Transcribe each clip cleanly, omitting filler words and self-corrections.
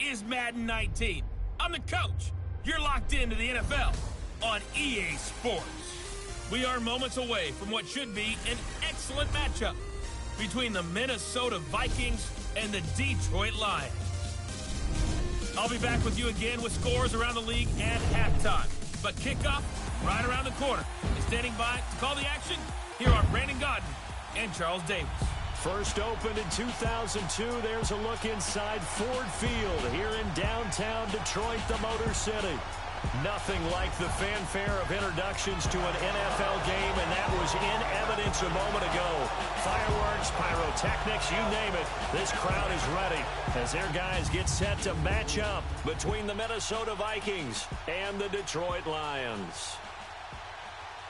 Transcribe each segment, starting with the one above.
is Madden 19. I'm the coach. You're locked into the NFL on EA Sports. We are moments away from what should be an excellent matchup between the Minnesota Vikings and the Detroit Lions. I'll be back with you again with scores around the league at halftime. But kickoff right around the corner. And standing by to call the action, here are Brandon Gaudin and Charles Davis. First opened in 2002, there's a look inside Ford Field here in downtown Detroit, the Motor City. Nothing like the fanfare of introductions to an NFL game, and that was in evidence a moment ago. Fireworks, pyrotechnics, you name it. This crowd is ready as their guys get set to match up between the Minnesota Vikings and the Detroit Lions.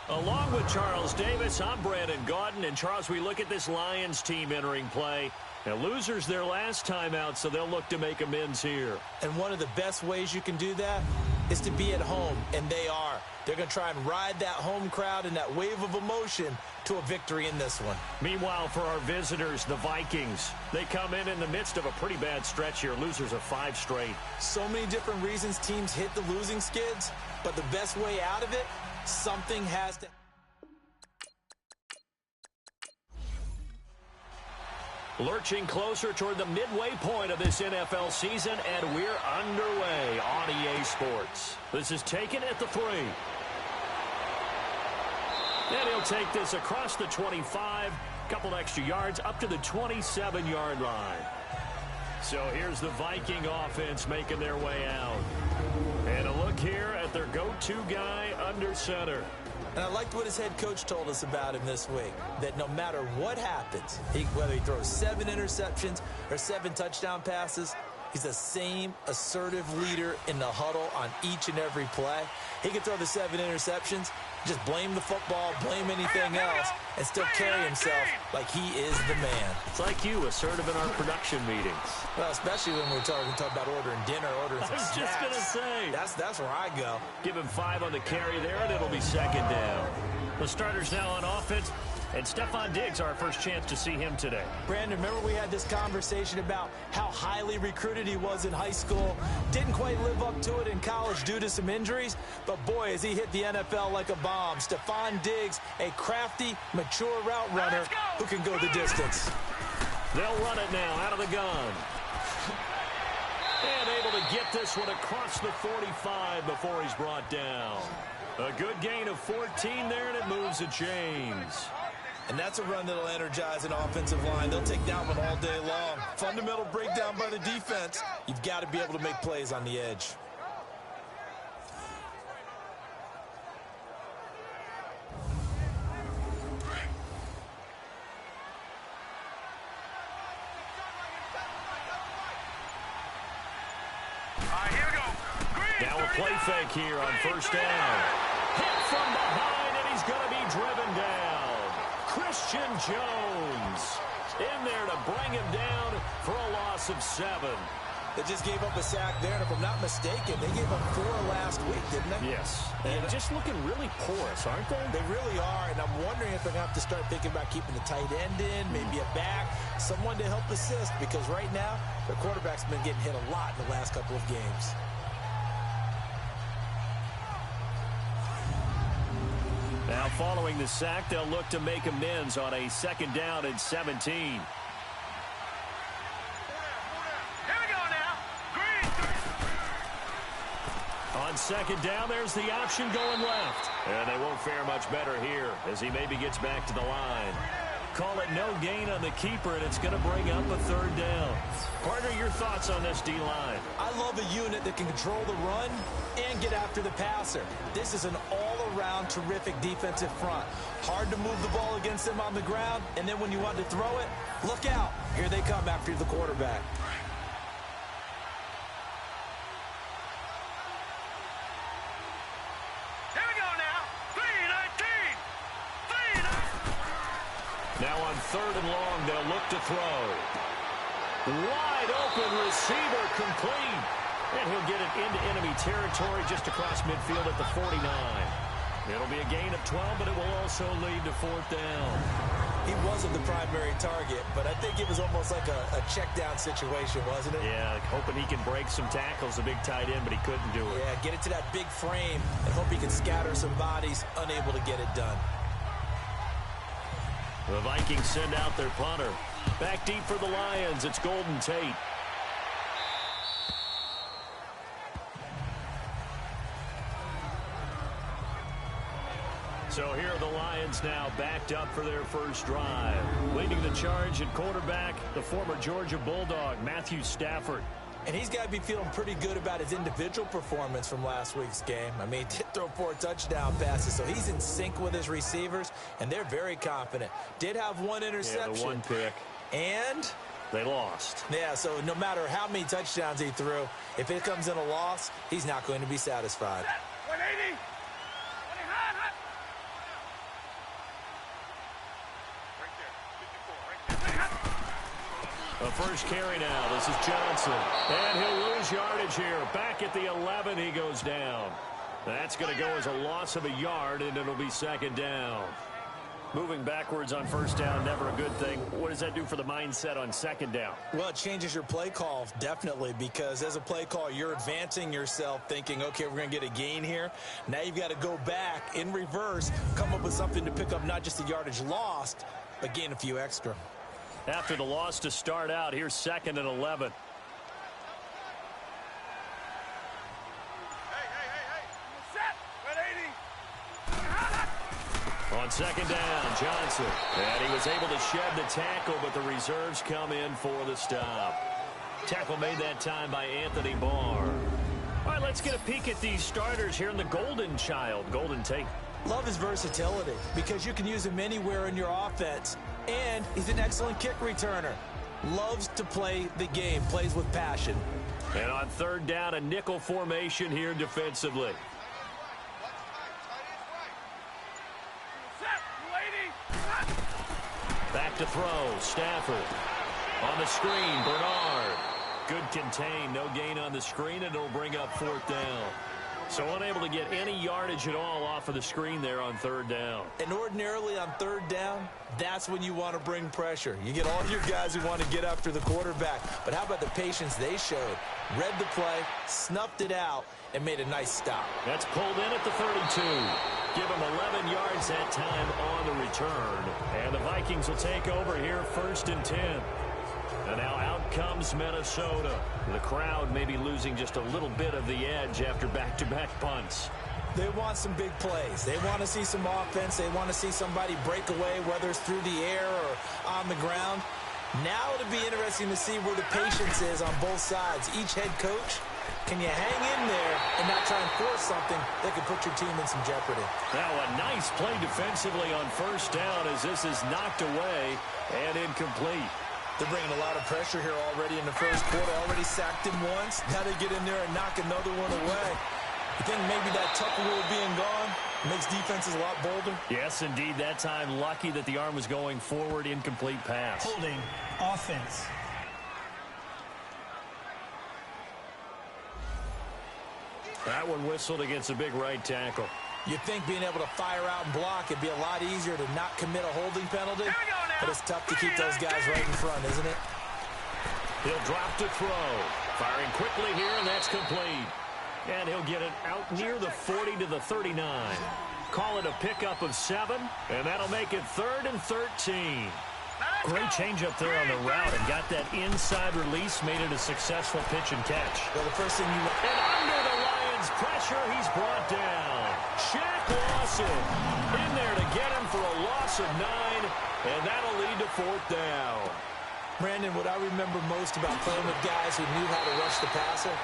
Along with Charles Davis, I'm Brandon Gaudin. And Charles, we look at this Lions team entering play. Now, losers their last time out, so they'll look to make amends here. And one of the best ways you can do that is to be at home, and they are. They're going to try and ride that home crowd and that wave of emotion to a victory in this one. Meanwhile, for our visitors, the Vikings, they come in the midst of a pretty bad stretch here. Losers of 5 straight. So many different reasons teams hit the losing skids, but the best way out of it, something has to... Lurching closer toward the midway point of this NFL season, and we're underway on EA Sports. This is taken at the 3. And he'll take this across the 25, couple extra yards, up to the 27-yard line. So here's the Viking offense making their way out. And a look here at their go-to guy under center. And I liked what his head coach told us about him this week, that no matter what happens, whether he throws 7 interceptions or 7 touchdown passes, he's the same assertive leader in the huddle on each and every play. He can throw the 7 interceptions, just blame the football, blame anything else, and still carry himself like he is the man. It's like you, assertive in our production meetings. Well, especially when we're talking about ordering dinner, ordering some snacks. I was just going to say. That's where I go. Give him 5 on the carry there, and it'll be 2nd down. The starters now on offense, and Stephon Diggs, our first chance to see him today. Brandon, remember we had this conversation about how highly recruited he was in high school. Didn't quite live up to it in college due to some injuries. But, boy, as he hit the NFL like a bomb. Stephon Diggs, a crafty, mature route runner who can go the distance. They'll run it now out of the gun. And able to get this one across the 45 before he's brought down. A good gain of 14 there, and it moves the chains. And that's a run that'll energize an offensive line. They'll take that one all day long. Fundamental breakdown by the defense. You've got to be able to make plays on the edge. Now a play fake here on 1st down. Hit from behind, and he's going to be driven down. Christian Jones in there to bring him down for a loss of 7. They just gave up a sack there, and if I'm not mistaken, they gave up 4 last week, didn't they? Yes. And just looking really porous, aren't they? They really are, and I'm wondering if they're going to have to start thinking about keeping the tight end in, maybe a back, someone to help assist, because right now, their quarterback's been getting hit a lot in the last couple of games. Now following the sack, they'll look to make amends on a 2nd down and 17. On 2nd down, there's the option going left. And they won't fare much better here as he maybe gets back to the line. Call it no gain on the keeper, and it's going to bring up a 3rd down. Partner, your thoughts on this D-line? I love a unit that can control the run and get after the passer. This is an all-around terrific defensive front. Hard to move the ball against them on the ground, and then when you want to throw it, look out. Here they come after the quarterback. Now on 3rd and long, they'll look to throw. Wide open receiver complete. And he'll get it into enemy territory just across midfield at the 49. It'll be a gain of 12, but it will also lead to 4th down. He wasn't the primary target, but I think it was almost like a check down situation, wasn't it? Yeah, hoping he can break some tackles, a big tight end, but he couldn't do it. Yeah, get it to that big frame and hope he can scatter some bodies, unable to get it done. The Vikings send out their punter. Back deep for the Lions, it's Golden Tate. So here are the Lions now backed up for their first drive. Leading the charge at quarterback, the former Georgia Bulldog, Matthew Stafford. And he's got to be feeling pretty good about his individual performance from last week's game. I mean, he did throw 4 touchdown passes, so he's in sync with his receivers, and they're very confident. Did have 1 interception. Yeah, the 1 pick. And they lost. Yeah, so no matter how many touchdowns he threw, if it comes in a loss, he's not going to be satisfied. 180. A first carry now. This is Johnson. And he'll lose yardage here. Back at the 11, he goes down. That's going to go as a loss of a yard, and it'll be second down. Moving backwards on first down, never a good thing. What does that do for the mindset on second down? Well, it changes your play call, definitely, because as a play call, you're advancing yourself thinking, okay, we're going to get a gain here. Now you've got to go back in reverse, come up with something to pick up not just the yardage lost, but gain a few extra. After the loss to start out, here's 2nd and 11. On second down, Johnson. And he was able to shed the tackle, but the reserves come in for the stop. Tackle made that time by Anthony Barr. All right, let's get a peek at these starters here in the Golden Child, Golden Tate. Love his versatility because you can use him anywhere in your offense. And he's an excellent kick returner. Loves to play the game, plays with passion. And on third down, a nickel formation here defensively. Back to throw, Stafford. On the screen, Bernard. Good contain, no gain on the screen, and it'll bring up 4th down. So unable to get any yardage at all off of the screen there on third down. And ordinarily on third down, that's when you want to bring pressure. You get all your guys who want to get after the quarterback. But how about the patience they showed? Read the play, snuffed it out, and made a nice stop. That's pulled in at the 32. Give him 11 yards that time on the return. And the Vikings will take over here 1st and 10. And now out comes Minnesota. The crowd may be losing just a little bit of the edge after back-to-back punts. They want some big plays. They want to see some offense. They want to see somebody break away, whether it's through the air or on the ground. Now it'll be interesting to see where the patience is on both sides. Each head coach, can you hang in there and not try and force something that could put your team in some jeopardy? Now a nice play defensively on first down as this is knocked away and incomplete. They're bringing a lot of pressure here already in the first quarter. Already sacked him once. Now they get in there and knock another one away. You think maybe that Tucker rule being gone makes defenses a lot bolder? Yes, indeed. That time, lucky that the arm was going forward, incomplete pass. Holding offense. That one whistled against a big right tackle. You think being able to fire out and block it'd be a lot easier to not commit a holding penalty? But it's tough to keep those guys right in front, isn't it? He'll drop to throw. Firing quickly here, and that's complete. And he'll get it out near the 40 to the 39. Call it a pickup of 7, and that'll make it 3rd and 13. Great change up there on the route and got that inside release, made it a successful pitch and catch. Well, the first thing you... And under the Lions' pressure, he's brought down. Shaq Lawson in there to get him for a loss of 9, and that'll lead to 4th down. Brandon, what I remember most about playing with guys who knew how to rush the passer,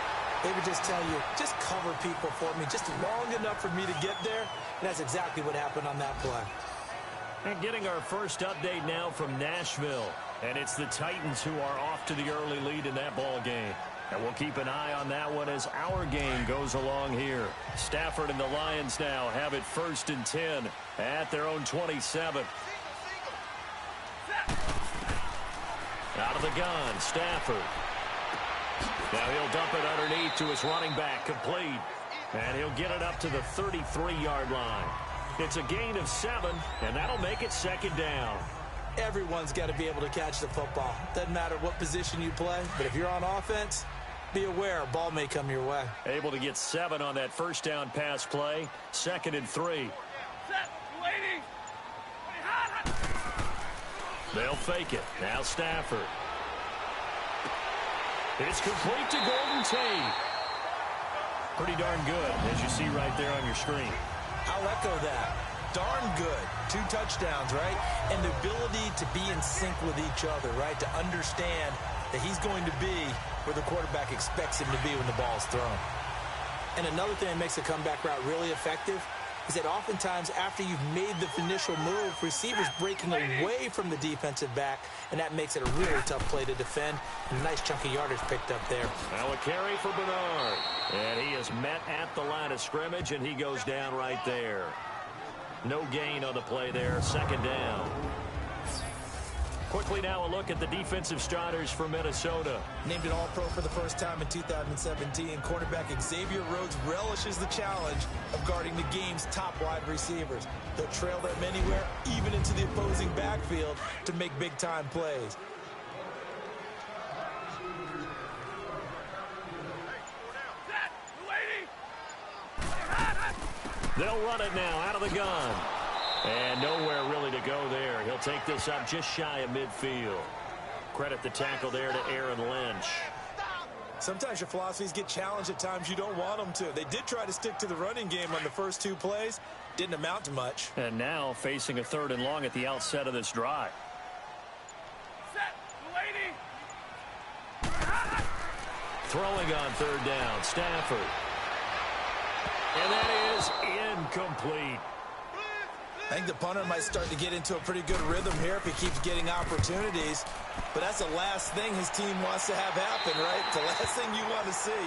they would just tell you, just cover people for me, just long enough for me to get there. And that's exactly what happened on that play. And getting our first update now from Nashville. And it's the Titans who are off to the early lead in that ball game. And we'll keep an eye on that one as our game goes along here. Stafford and the Lions now have it 1st and 10 at their own 27. Out of the gun, Stafford. Now he'll dump it underneath to his running back, complete. And he'll get it up to the 33-yard line. It's a gain of 7, and that'll make it 2nd down. Everyone's got to be able to catch the football. Doesn't matter what position you play, but if you're on offense, be aware, a ball may come your way. Able to get 7 on that first down pass play. 2nd and 3. They'll fake it. Now Stafford. It's complete to Golden Tate. Pretty darn good, as you see right there on your screen. I'll echo that. Darn good. 2 touchdowns, right? And the ability to be in sync with each other, right? To understand that he's going to be where the quarterback expects him to be when the ball's thrown. And another thing that makes a comeback route really effective is that oftentimes after you've made the initial move, receivers breaking away from the defensive back, and that makes it a really tough play to defend. And a nice chunk of yardage picked up there. Now a carry for Bernard. And he is met at the line of scrimmage, and he goes down right there. No gain on the play there. 2nd down. Quickly now a look at the defensive starters for Minnesota. Named an All-Pro for the first time in 2017, quarterback Xavier Rhodes relishes the challenge of guarding the game's top wide receivers. They'll trail them anywhere, even into the opposing backfield, to make big-time plays. They'll run it now out of the gun. And nowhere really to go there. He'll take this up just shy of midfield. Credit the tackle there to Aaron Lynch. Sometimes your philosophies get challenged at times you don't want them to. They did try to stick to the running game on the first 2 plays. Didn't amount to much. And now facing a 3rd and long at the outset of this drive. Throwing on 3rd down, Stafford. And that is incomplete. I think the punter might start to get into a pretty good rhythm here if he keeps getting opportunities. But that's the last thing his team wants to have happen, right? The last thing you want to see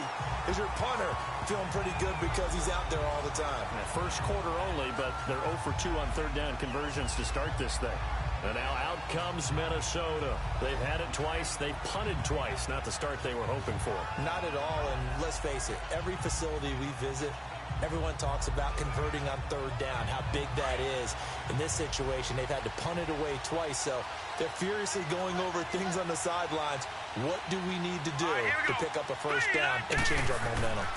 is your punter feeling pretty good because he's out there all the time. First quarter only, but they're 0 for 2 on 3rd down conversions to start this thing. And now out comes Minnesota. They've had it twice. They've punted twice. Not the start they were hoping for. Not at all, and let's face it, every facility we visit, everyone talks about converting on 3rd down, how big that is. In this situation, they've had to punt it away twice, so they're furiously going over things on the sidelines. What do we need to do to pick up a 1st down and change our momentum?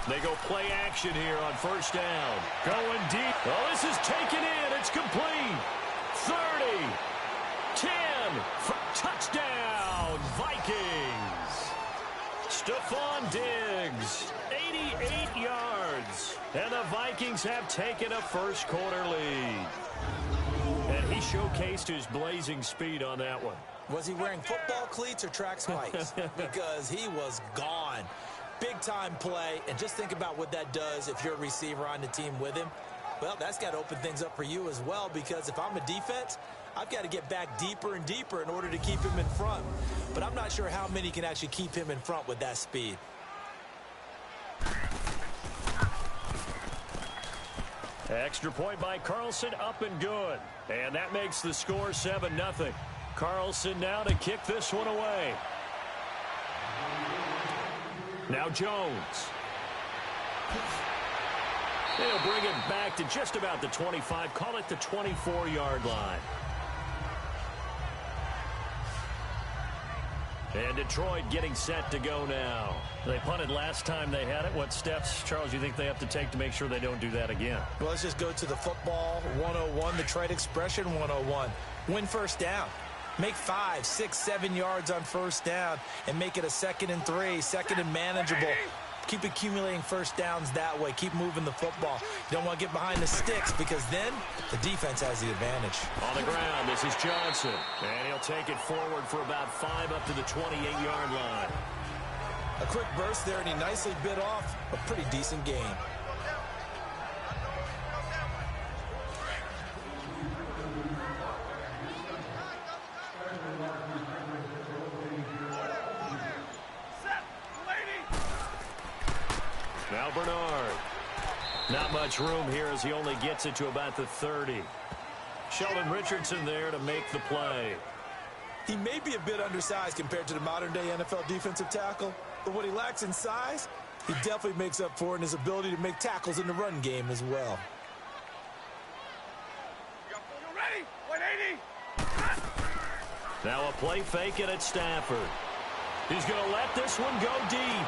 They go play action here on 1st down. Going deep. Oh, this is taken in. It's complete. 30. 10. Touchdown, Vikings. Stephon Diggs. 88 yards. And the Vikings have taken a first quarter lead. And he showcased his blazing speed on that one. Was he wearing football cleats or track spikes? Because he was gone. Big-time play. And just think about what that does if you're a receiver on the team with him. Well, that's got to open things up for you as well, because if I'm a defense, I've got to get back deeper and deeper in order to keep him in front. But I'm not sure how many can actually keep him in front with that speed. Extra point by Carlson, up and good. And that makes the score 7-0. Carlson now to kick this one away. Now Jones. They'll bring it back to just about the 25, call it the 24-yard line. And Detroit getting set to go now. They punted last time they had it. What steps, Charles, you think they have to take to make sure they don't do that again? Well, let's just go to the football 101, the trade expression 101. Win 1st down. Make 5, 6, 7 yards on 1st down and make it a 2nd and 3, 2nd and manageable. Keep accumulating 1st downs that way. Keep moving the football. You don't want to get behind the sticks because then the defense has the advantage. On the ground, this is Johnson. And he'll take it forward for about 5 up to the 28-yard line. A quick burst there, and he nicely bit off a pretty decent gain. Now Bernard. Not much room here as he only gets it to about the 30. Sheldon Richardson there to make the play. He may be a bit undersized compared to the modern-day NFL defensive tackle, but what he lacks in size, he definitely makes up for in his ability to make tackles in the run game as well. You ready? 180. Now a play fake and it's Stafford. He's going to let this one go deep.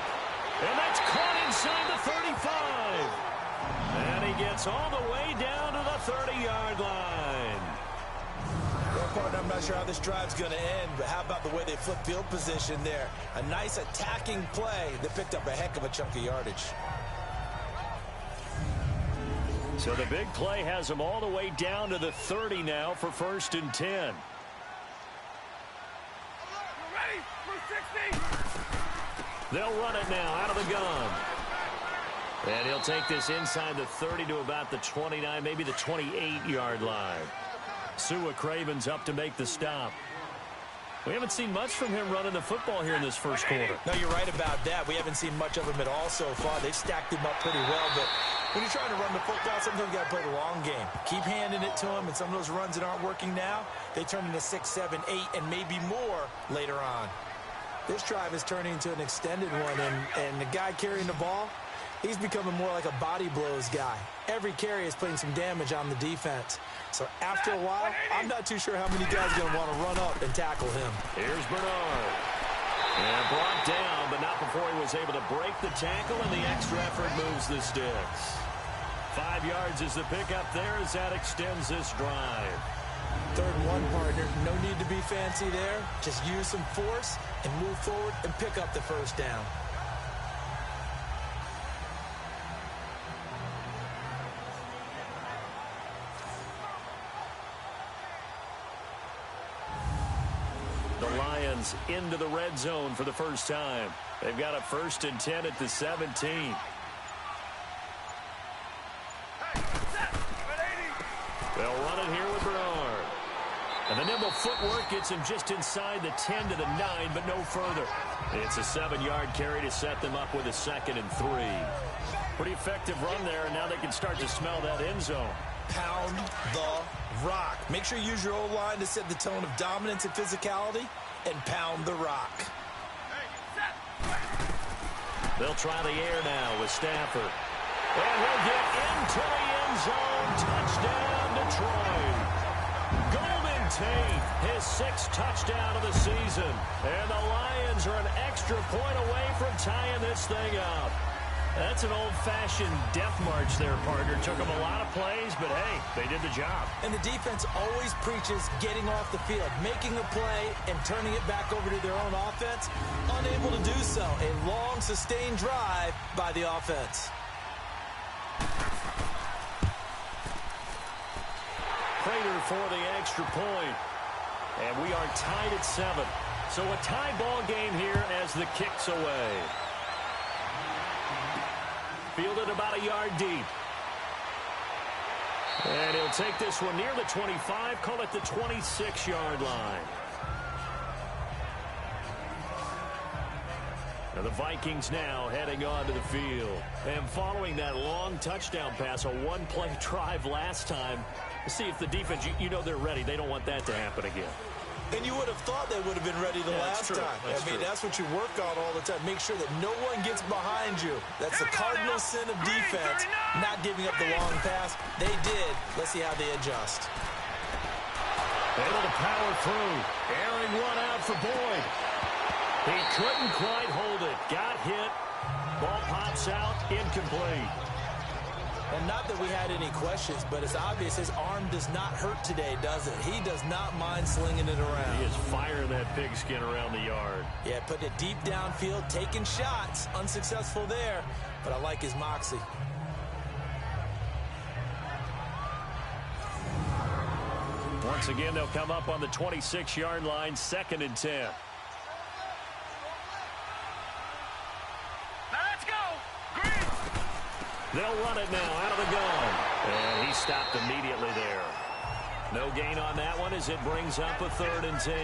And that's caught inside the 35. And he gets all the way down to the 30-yard line. Well, partner, I'm not sure how this drive's going to end, but how about the way they flip field position there? A nice attacking play that picked up a heck of a chunk of yardage. So the big play has him all the way down to the 30 now for 1st and 10. They'll run it now out of the gun. And he'll take this inside the 30 to about the 29, maybe the 28-yard line. Sua Craven's up to make the stop. We haven't seen much from him running the football here in this first quarter. No, you're right about that. We haven't seen much of him at all so far. They've stacked him up pretty well, but when you're trying to run the football, sometimes you got to play the long game. Keep handing it to him, and some of those runs that aren't working now, they turn into 6, 7, 8, and maybe more later on. This drive is turning into an extended one, and the guy carrying the ball, he's becoming more like a body blows guy. Every carry is putting some damage on the defense. So after a while, I'm not too sure how many guys are going to want to run up and tackle him. Here's Bernard. And brought down, but not before he was able to break the tackle, and the extra effort moves the sticks. 5 yards is the pickup there as that extends this drive. 3rd and 1, partner. No need to be fancy there. Just use some force and move forward and pick up the 1st down. The Lions into the red zone for the first time. They've got a 1st and 10 at the 17. They'll run it here with Bernard. And the nimble footwork gets him just inside the 10 to the 9, but no further. It's a 7-yard carry to set them up with a 2nd and 3. Pretty effective run there, and now they can start to smell that end zone. Pound the rock. Make sure you use your O-line to set the tone of dominance and physicality, and pound the rock. They'll try the air now with Stafford. And he'll get into the end zone. Touchdown, Detroit. Golden Tate, his 6th touchdown of the season. And the Lions are an extra point away from tying this thing up. That's an old-fashioned death march there, partner. Took them a lot of plays, but hey, they did the job. And the defense always preaches getting off the field, making a play, and turning it back over to their own offense. Unable to do so. A long, sustained drive by the offense. Prater for the extra point. And we are tied at 7. So a tie ball game here as the kick's away. Fielded about a yard deep. And he'll take this one near the 25, call it the 26-yard line. And the Vikings now heading onto the field. And following that long touchdown pass, a one-play drive last time, see if the defense, you know they're ready. They don't want that to happen again. And you would have thought they would have been ready the last time. That's what you work on all the time. Make sure that no one gets behind you. That's the cardinal sin of defense, not giving up the long pass. They did. Let's see how they adjust. Able to power through. Airing one out for Boyd. He couldn't quite hold it. Got hit. Ball pops out. Incomplete. And not that we had any questions, but it's obvious his arm does not hurt today, does it? He does not mind slinging it around. He is firing that pigskin around the yard. Yeah, putting it deep downfield, taking shots. Unsuccessful there, but I like his moxie. Once again, they'll come up on the 26-yard line, 2nd and 10. They'll run it now out of the gun. And he stopped immediately there. No gain on that one as it brings up a 3rd and 10.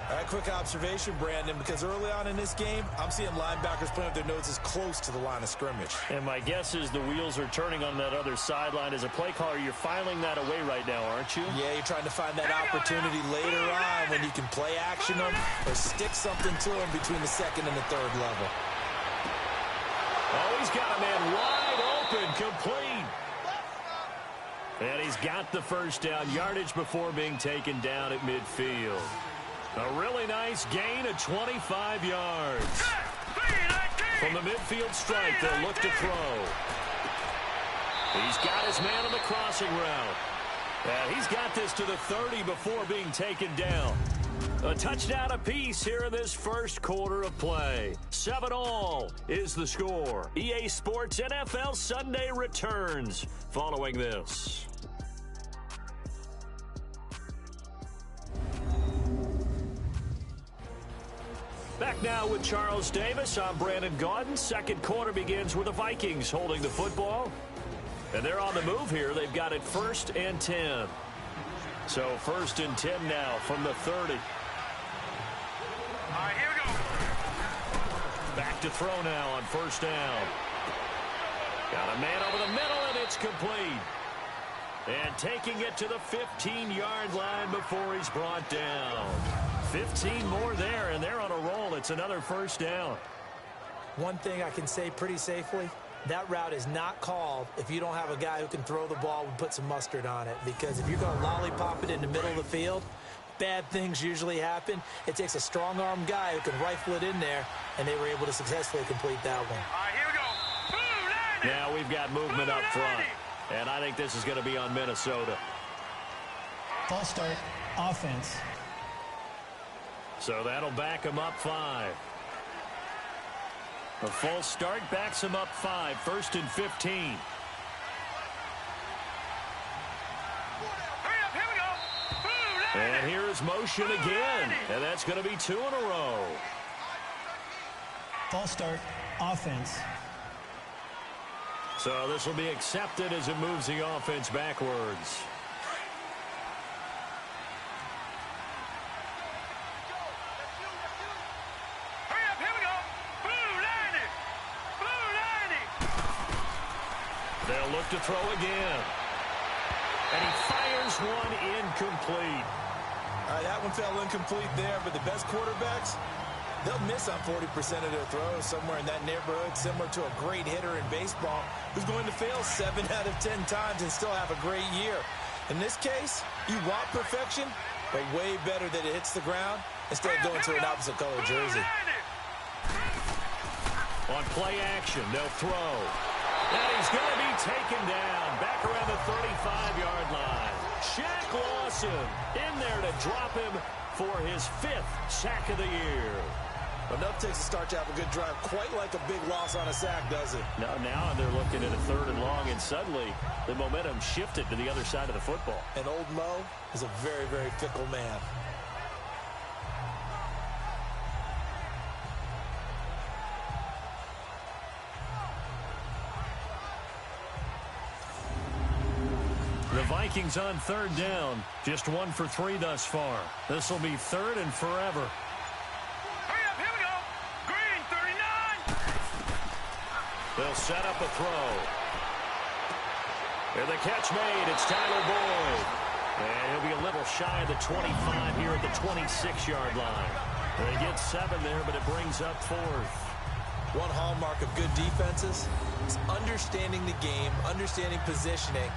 All right, quick observation, Brandon, because early on in this game, I'm seeing linebackers putting up their noses close to the line of scrimmage. And my guess is the wheels are turning on that other sideline. As a play caller, you're filing that away right now, aren't you? Yeah, you're trying to find that opportunity later on when you can play action them or stick something to them between the 2nd and the 3rd level. Oh, he's got a man wide open, complete. And he's got the first down, yardage before being taken down at midfield. A really nice gain of 25 yards. From the midfield strike, they'll look to throw. He's got his man on the crossing route. He's got this to the 30 before being taken down. A touchdown apiece here in this first quarter of play. 7-all is the score. EA Sports NFL Sunday returns following this. Back now with Charles Davis. I'm Brandon Gaudin. Second quarter begins with the Vikings holding the football. And they're on the move here. They've got it 1st and 10. So 1st and 10 now from the 30. All right, here we go. Back to throw now on 1st down. Got a man over the middle, and it's complete. And taking it to the 15-yard line before he's brought down. 15 more there, and they're on a roll. It's another 1st down. One thing I can say pretty safely, that route is not called if you don't have a guy who can throw the ball and put some mustard on it. Because if you're going to lollipop it in the middle of the field, bad things usually happen. It takes a strong-arm guy who can rifle it in there, and they were able to successfully complete that one. All right, here we go. Boom, now we've got movement up front, and I think this is going to be on Minnesota. False start, offense. So that'll back him up 5. A false start backs him up 5. 1st and 15. Hurry up, here we go. Boom, And here is motion again. And that's going to be 2 in a row. False start, offense. So this will be accepted as it moves the offense backwards. They'll look to throw again. And he fires one incomplete. All right, that one fell incomplete there, but the best quarterbacks, they'll miss on 40% of their throws, somewhere in that neighborhood, similar to a great hitter in baseball who's going to fail 7 out of 10 times and still have a great year. In this case, you want perfection, but way better that it hits the ground instead of going to an opposite color jersey. On play action, they'll throw. And he's going to be taken down back around the 35-yard line. Shaq Lawson in there to drop him for his 5th sack of the year. Enough takes a start to have a good drive, quite like a big loss on a sack, does it? Now they're looking at a 3rd and long, and suddenly the momentum shifted to the other side of the football. And old Mo is a very, very fickle man. The Vikings on 3rd down. Just 1 for 3 thus far. This will be 3rd and forever. Hurry up, here we go. Green, 39. They'll set up a throw. And the catch made. It's Tyler Boyd. And he'll be a little shy of the 25 here at the 26-yard line. They get 7 there, but it brings up 4th. One hallmark of good defenses is understanding the game, understanding positioning,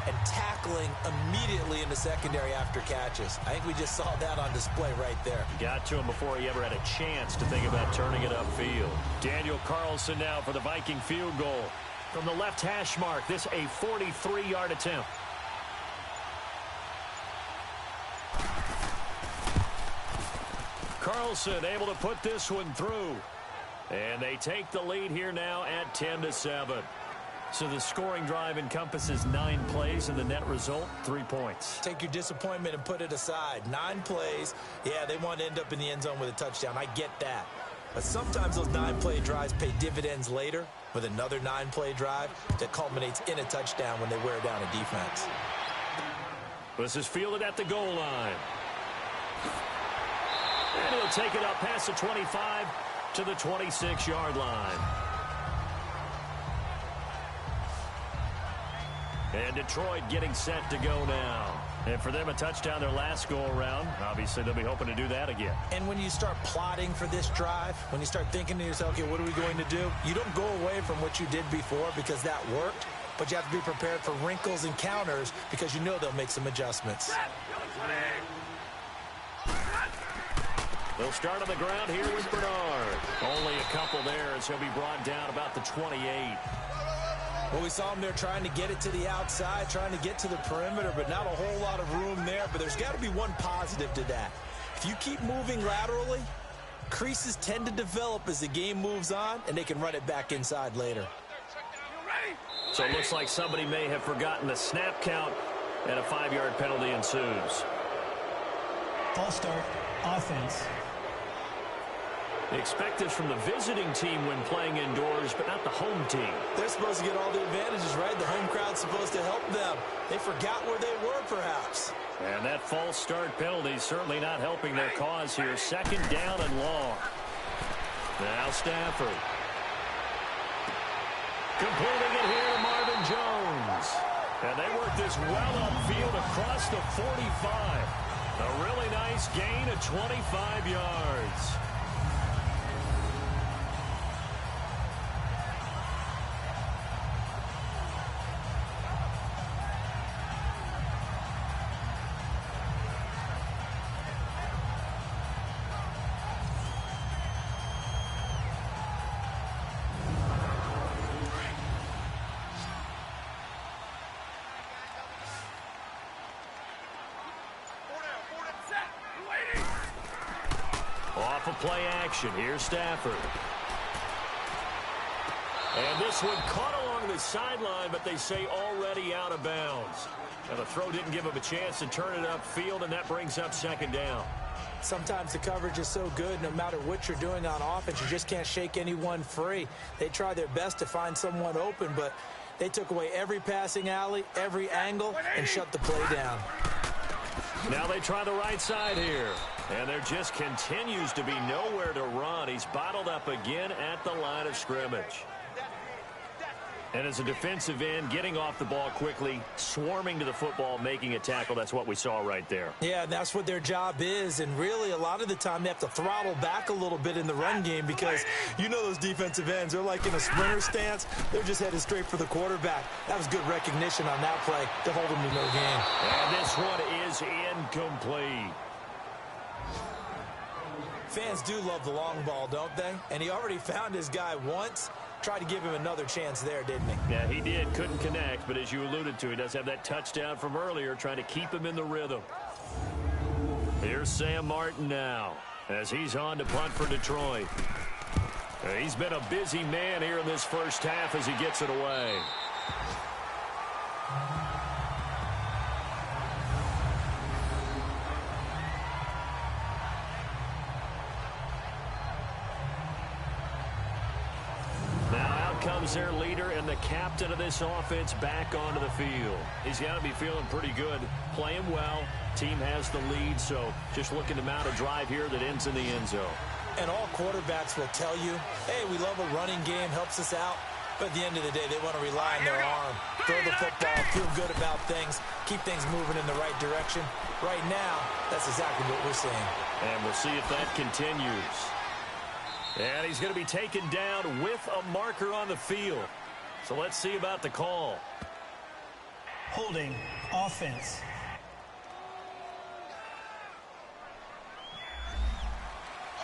and tackling immediately in the secondary after catches. I think we just saw that on display right there. Got to him before he ever had a chance to think about turning it upfield. Daniel Carlson now for the Viking field goal. From the left hash mark, this a 43-yard attempt. Carlson able to put this one through. And they take the lead here now at 10-7. So the scoring drive encompasses 9 plays, and the net result, 3 points. Take your disappointment and put it aside. 9 plays. Yeah, they want to end up in the end zone with a touchdown. I get that. But sometimes those 9-play drives pay dividends later with another 9-play drive that culminates in a touchdown when they wear down a defense. This is fielded at the goal line. And he'll take it up past the 25 to the 26-yard line. And Detroit getting set to go now. And for them, a touchdown their last go-around. Obviously, they'll be hoping to do that again. And when you start plotting for this drive, when you start thinking to yourself, okay, what are we going to do? You don't go away from what you did before because that worked. but you have to be prepared for wrinkles and counters because you know they'll make some adjustments. They'll start on the ground here with Bernard. Only a couple there as he'll be brought down about the 28. Well, we saw him there trying to get it to the outside, trying to get to the perimeter, but not a whole lot of room there. But there's got to be one positive to that. If you keep moving laterally, creases tend to develop as the game moves on, and they can run it back inside later. So it looks like somebody may have forgotten the snap count, and a 5-yard penalty ensues. False start, offense. They expect this from the visiting team when playing indoors, but not the home team. They're supposed to get all the advantages, right? The home crowd's supposed to help them. They forgot where they were, perhaps. And that false start penalty certainly not helping their cause here. 2nd down and long. Now Stafford. Completing it here to Marvin Jones. And they work this well upfield across the 45. A really nice gain of 25 yards. Off of play action. Here's Stafford. And this one caught along the sideline, but they say already out of bounds. Now the throw didn't give him a chance to turn it upfield, and that brings up 2nd down. Sometimes the coverage is so good, no matter what you're doing on offense, you just can't shake anyone free. They try their best to find someone open, but they took away every passing alley, every angle, and shut the play down. Now they try the right side here. And there just continues to be nowhere to run. He's bottled up again at the line of scrimmage. And as a defensive end, getting off the ball quickly, swarming to the football, making a tackle, that's what we saw right there. Yeah, that's what their job is. And really, a lot of the time, they have to throttle back a little bit in the run game because you know those defensive ends, they're like in a sprinter stance. They're just headed straight for the quarterback. That was good recognition on that play to hold them to no gain. And this one is incomplete. Fans do love the long ball, don't they? And he already found his guy once. Tried to give him another chance there, didn't he? Yeah, he did. Couldn't connect, but as you alluded to, he does have that touchdown from earlier, trying to keep him in the rhythm. Here's Sam Martin now, as he's on to punt for Detroit. He's been a busy man here in this first half as he gets it away. Comes their leader and the captain of this offense back onto the field. He's got to be feeling pretty good, playing well. Team has the lead, so just looking to mount a drive here that ends in the end zone. And all quarterbacks will tell you, hey, we love a running game, helps us out. But at the end of the day, they want to rely on their arm. Throw the football, feel good about things, keep things moving in the right direction. Right now, that's exactly what we're seeing. And we'll see if that continues. And he's going to be taken down with a marker on the field. So let's see about the call. Holding, offense.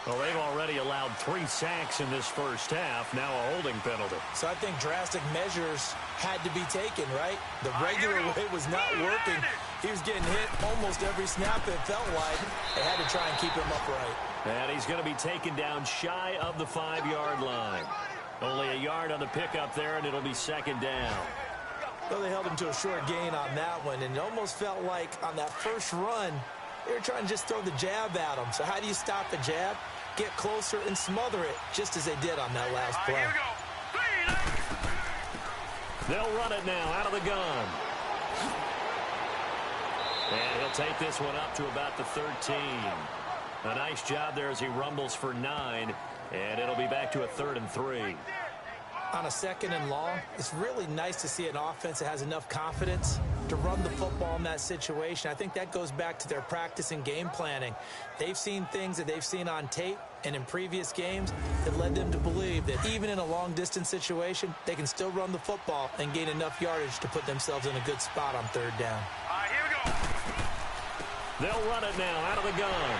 Well, they've already allowed 3 sacks in this first half. Now a holding penalty. So I think drastic measures had to be taken, right? The regular way was not working. He was getting hit almost every snap, it felt like. They had to try and keep him upright. And he's going to be taken down shy of the 5-yard line. Only a yard on the pickup there, and it'll be 2nd down. Well, they held him to a short gain on that one, and it almost felt like on that first run, they were trying to just throw the jab at him. So how do you stop the jab? Get closer and smother it, just as they did on that last play. Here we go. They'll run it now out of the gun. And he'll take this one up to about the 13. A nice job there as he rumbles for 9, and it'll be back to a 3rd and 3. On a 2nd and long, it's really nice to see an offense that has enough confidence to run the football in that situation. I think that goes back to their practice and game planning. They've seen things that they've seen on tape and in previous games that led them to believe that even in a long-distance situation, they can still run the football and gain enough yardage to put themselves in a good spot on third down. All right, here we go. They'll run it now out of the gun.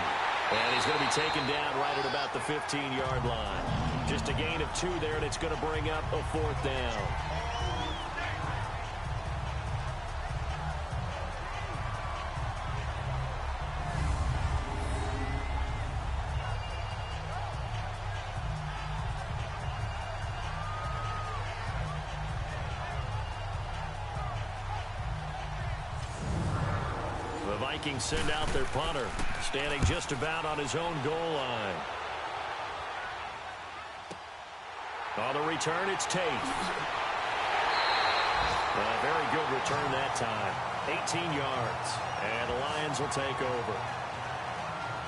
And he's going to be taken down right at about the 15-yard line. Just a gain of 2 there, and it's going to bring up a 4th down. The Vikings send out their punter, standing just about on his own goal line. On the return, it's Tate. A very good return that time. 18 yards. And the Lions will take over.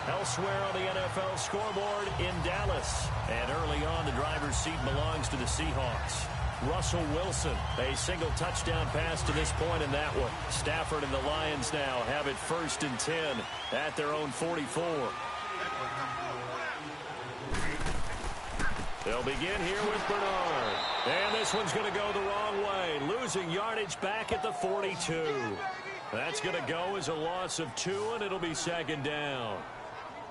Elsewhere on the NFL scoreboard in Dallas. And early on, the driver's seat belongs to the Seahawks. Russell Wilson, a single touchdown pass to this point in that one. Stafford and the Lions now have it 1st and 10 at their own 44. They'll begin here with Bernard. And this one's going to go the wrong way. Losing yardage back at the 42. That's going to go as a loss of 2, and it'll be 2nd down.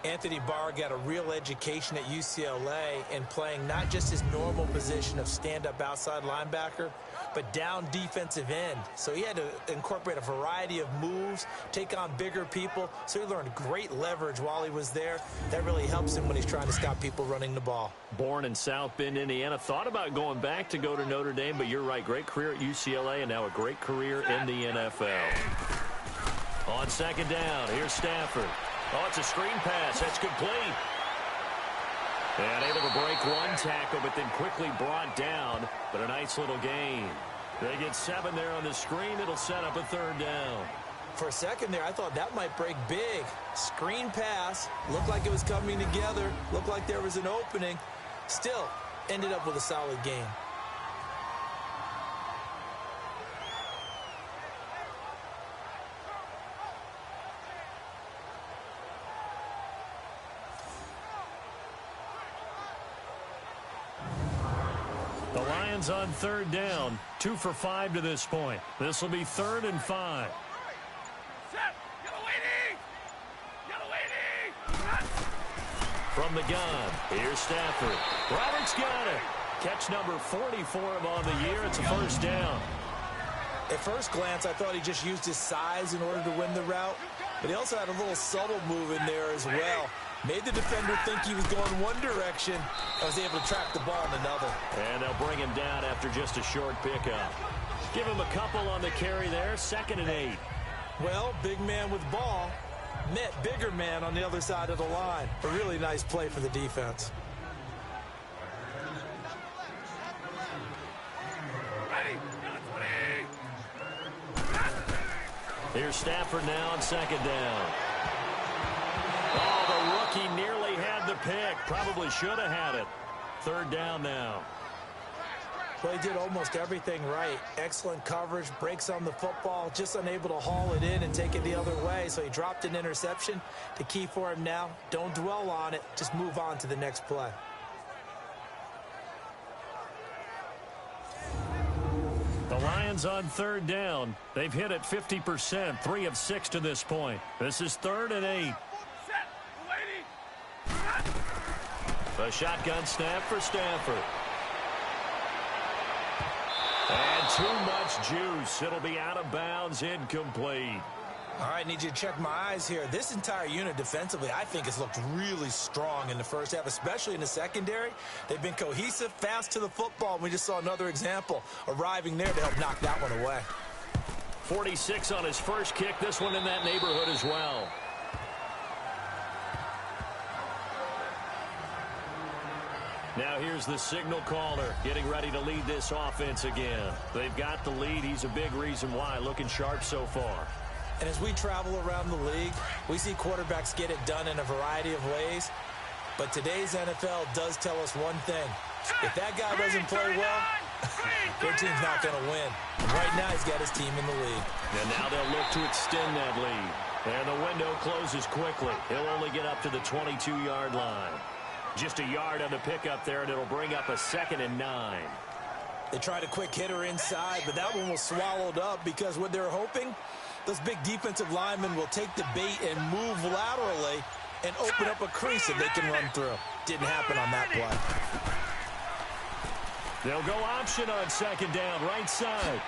Anthony Barr got a real education at UCLA in playing not just his normal position of stand-up outside linebacker, but down defensive end. So he had to incorporate a variety of moves, take on bigger people. So he learned great leverage while he was there. That really helps him when he's trying to stop people running the ball. Born in South Bend, Indiana. Thought about going back to go to Notre Dame, but you're right. Great career at UCLA and now a great career in the NFL. On 2nd down, here's Stafford. Oh, it's a screen pass. That's complete. And able to break one tackle, but then quickly brought down. But a nice little gain. They get 7 there on the screen. It'll set up a 3rd down. For a second there, I thought that might break big. Screen pass. Looked like it was coming together. Looked like there was an opening. Still, ended up with a solid gain. The Lions on 3rd down. 2 for 5 to this point. This will be 3rd and 5. From the gun, here's Stafford. Roberts got it. Catch number 44 on the year. It's a 1st down. At first glance, I thought he just used his size in order to win the route, but he also had a little subtle move in there as well. Made the defender think he was going one direction and was able to track the ball in another. And they'll bring him down after just a short pickup. Give him a couple on the carry there. 2nd and 8. Well, big man with ball met bigger man on the other side of the line. A really nice play for the defense. Here's Stafford now on 2nd down. Oh, the rookie nearly had the pick. Probably should have had it. 3rd down now. Well, he did almost everything right. Excellent coverage, breaks on the football, just unable to haul it in and take it the other way. So he dropped an interception. The key for him now, don't dwell on it. Just move on to the next play. The Lions on 3rd down. They've hit it 50%, 3 of 6 to this point. This is 3rd and 8. A shotgun snap for Stafford. And too much juice. It'll be out of bounds, incomplete. All right, need you to check my eyes here. This entire unit defensively, I think, has looked really strong in the first half, especially in the secondary. They've been cohesive, fast to the football. We just saw another example arriving there to help knock that one away. 46 on his first kick. This one in that neighborhood as well. Now here's the signal caller getting ready to lead this offense again. They've got the lead. He's a big reason why. Looking sharp so far. And as we travel around the league, we see quarterbacks get it done in a variety of ways. But today's NFL does tell us one thing. If that guy doesn't play well, Their team's not going to win. And right now, he's got his team in the lead. And now they'll look to extend that lead. And the window closes quickly. He'll only get up to the 22-yard line. Just a yard on the pickup there, and it'll bring up a 2nd and 9. They tried a quick hitter inside, but that one was swallowed up because what they're hoping, those big defensive linemen will take the bait and move laterally and open up a crease that they can run through. Didn't happen on that play. They'll go option on 2nd down, right side.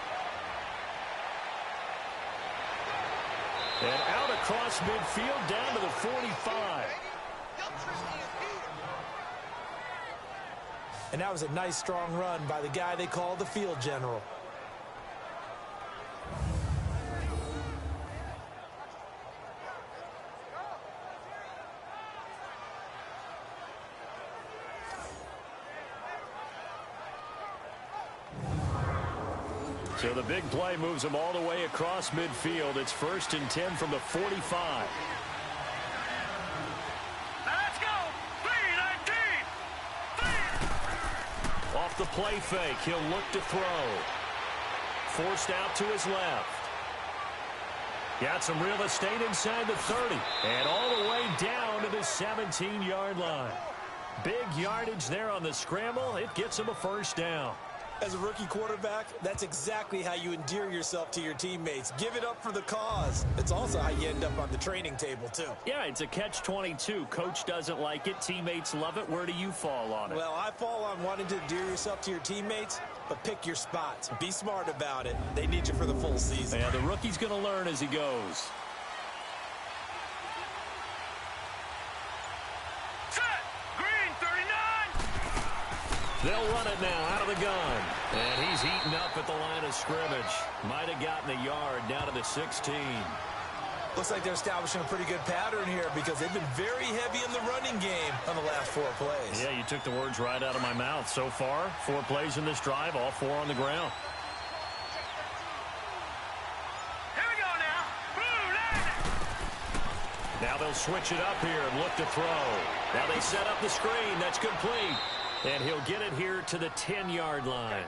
And out across midfield down to the 45. And that was a nice, strong run by the guy they call the field general. So the big play moves them all the way across midfield. It's 1st and 10 from the 45. Let's go. 3-19. Off the play fake, he'll look to throw. Forced out to his left. Got some real estate inside the 30. And all the way down to the 17-yard line. Big yardage there on the scramble. It gets him a 1st down. As a rookie quarterback, that's exactly how you endear yourself to your teammates. Give it up for the cause. It's also how you end up on the training table, too. Yeah, it's a catch-22. Coach doesn't like it. Teammates love it. Where do you fall on it? Well, I fall on wanting to endear yourself to your teammates, but pick your spots. Be smart about it. They need you for the full season. Yeah, the rookie's going to learn as he goes. They'll run it now out of the gun. And he's eaten up at the line of scrimmage. Might have gotten a yard down to the 16. Looks like they're establishing a pretty good pattern here because they've been very heavy in the running game on the last 4 plays. Yeah, you took the words right out of my mouth. So far, 4 plays in this drive, all 4 on the ground. Here we go now. Blue line. Now they'll switch it up here and look to throw. Now they set up the screen. That's complete. And he'll get it here to the 10-yard line.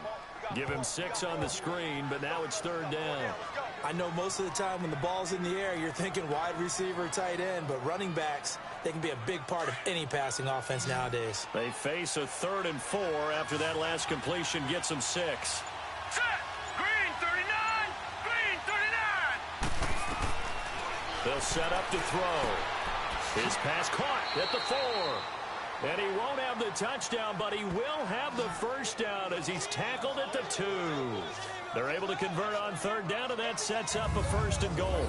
Give him 6 on the screen, but now it's 3rd down. I know most of the time when the ball's in the air, you're thinking wide receiver, tight end, but running backs, they can be a big part of any passing offense nowadays. They face a 3rd and 4 after that last completion gets them 6. Set. Green 39. Green 39. They'll set up to throw. His pass caught at the 4. And he won't have the touchdown, but he will have the 1st down as he's tackled at the 2. They're able to convert on 3rd down, and that sets up a 1st and goal.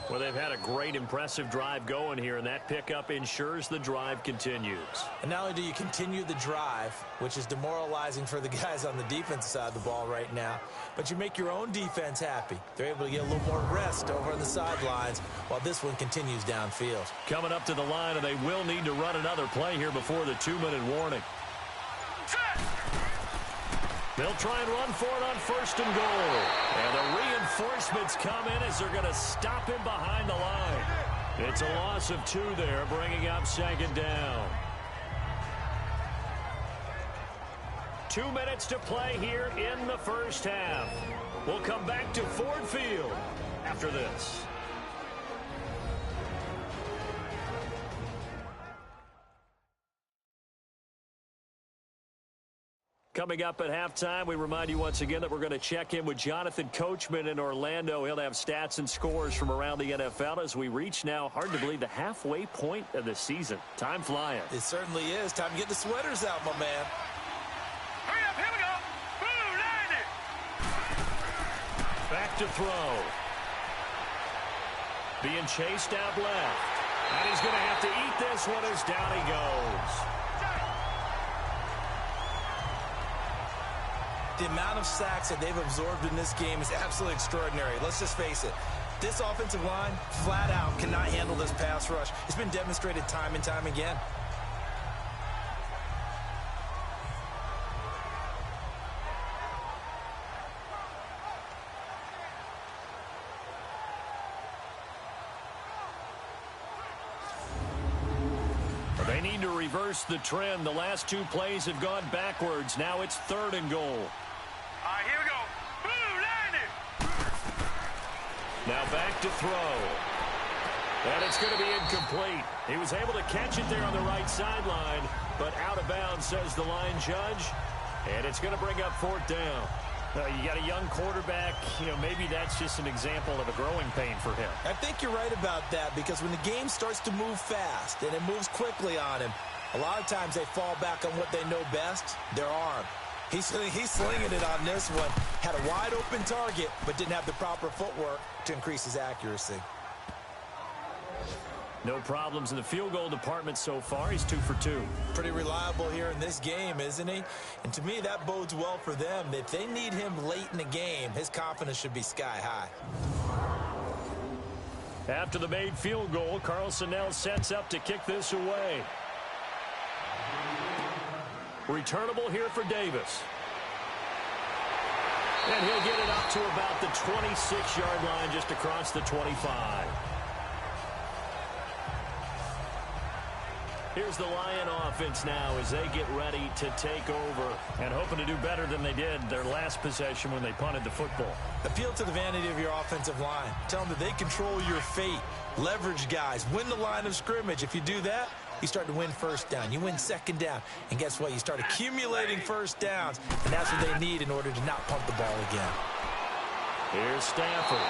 Well, they've had a great, impressive drive going here, and that pickup ensures the drive continues. And not only do you continue the drive, which is demoralizing for the guys on the defensive side of the ball right now, but you make your own defense happy. They're able to get a little more rest over on the sidelines while this one continues downfield. Coming up to the line, and they will need to run another play here before the 2-minute warning. Set. They'll try and run for it on 1st and goal. And the reinforcements come in as they're going to stop him behind the line. It's a loss of 2 there, bringing up 2nd down. 2 minutes to play here in the 1st half. We'll come back to Ford Field after this. Coming up at halftime, we remind you once again that we're going to check in with Jonathan Coachman in Orlando. He'll have stats and scores from around the NFL as we reach now, hard to believe, the halfway point of the season. Time flying. It certainly is. Time to get the sweaters out, my man. Hurry up. Here we go. Blue line it. Back to throw. Being chased out left. And he's going to have to eat this one as down he goes. The amount of sacks that they've absorbed in this game is absolutely extraordinary. Let's just face it. This offensive line, flat out, cannot handle this pass rush. It's been demonstrated time and time again. They need looking to reverse the trend. The last two plays have gone backwards. Now it's 3rd and goal. All right, here we go. Blue line it. Now back to throw. And it's going to be incomplete. He was able to catch it there on the right sideline, but out of bounds, says the line judge. And it's going to bring up 4th down. You got a young quarterback. Maybe that's just an example of a growing pain for him. I think you're right about that, because when the game starts to move fast and it moves quickly on him, a lot of times they fall back on what they know best, their arm. He's slinging it on this one. Had a wide open target, but didn't have the proper footwork to increase his accuracy. No problems in the field goal department so far. He's 2 for 2. Pretty reliable here in this game, isn't he? And to me, that bodes well for them. If they need him late in the game, his confidence should be sky high. After the made field goal, Carlson now sets up to kick this away. Returnable here for Davis. And he'll get it up to about the 26-yard line, just across the 25. Here's the Lion offense now as they get ready to take over and hoping to do better than they did their last possession when they punted the football. Appeal to the vanity of your offensive line. Tell them that they control your fate. Leverage guys. Win the line of scrimmage. If you do that, you start to win 1st down. You win 2nd down. And guess what? You start accumulating 1st downs. And that's what they need in order to not pump the ball again. Here's Stafford.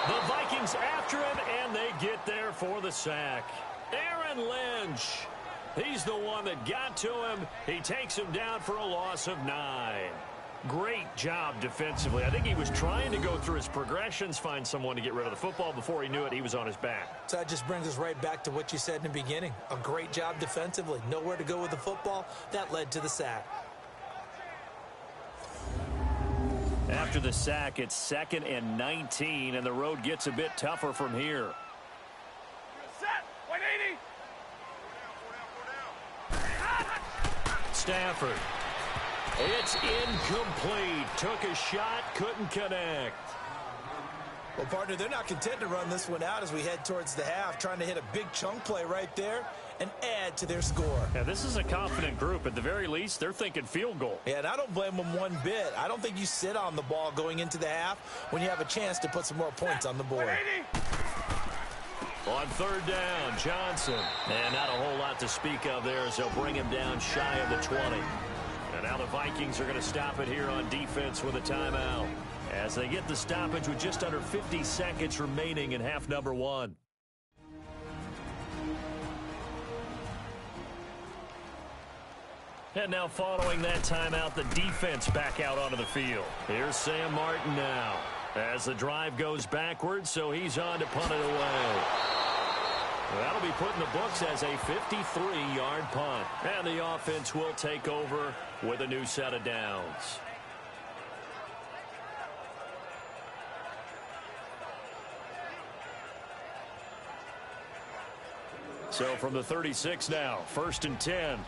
The Vikings after him, and they get there for the sack. Aaron Lynch. He's the one that got to him. He takes him down for a loss of 9. Great job defensively. I think he was trying to go through his progressions, find someone to get rid of the football. Before he knew it, he was on his back. So that just brings us right back to what you said in the beginning. A great job defensively. Nowhere to go with the football. That led to the sack. After the sack, it's 2nd and 19, and the road gets a bit tougher from here. Set. 180. Stafford. It's incomplete. Took a shot, couldn't connect. Well, partner, they're not content to run this one out as we head towards the half, trying to hit a big chunk play right there and add to their score. Yeah, this is a confident group. At the very least, they're thinking field goal. Yeah, and I don't blame them one bit. I don't think you sit on the ball going into the half when you have a chance to put some more points on the board. 180. On 3rd down, Johnson. And not a whole lot to speak of there as they'll bring him down shy of the 20. And now the Vikings are going to stop it here on defense with a timeout, as they get the stoppage with just under 50 seconds remaining in half number 1. And now following that timeout, the defense back out onto the field. Here's Sam Martin now as the drive goes backwards, so he's on to punt it away. That'll be put in the books as a 53-yard punt. And the offense will take over with a new set of downs. So from the 36 now, 1st and 10.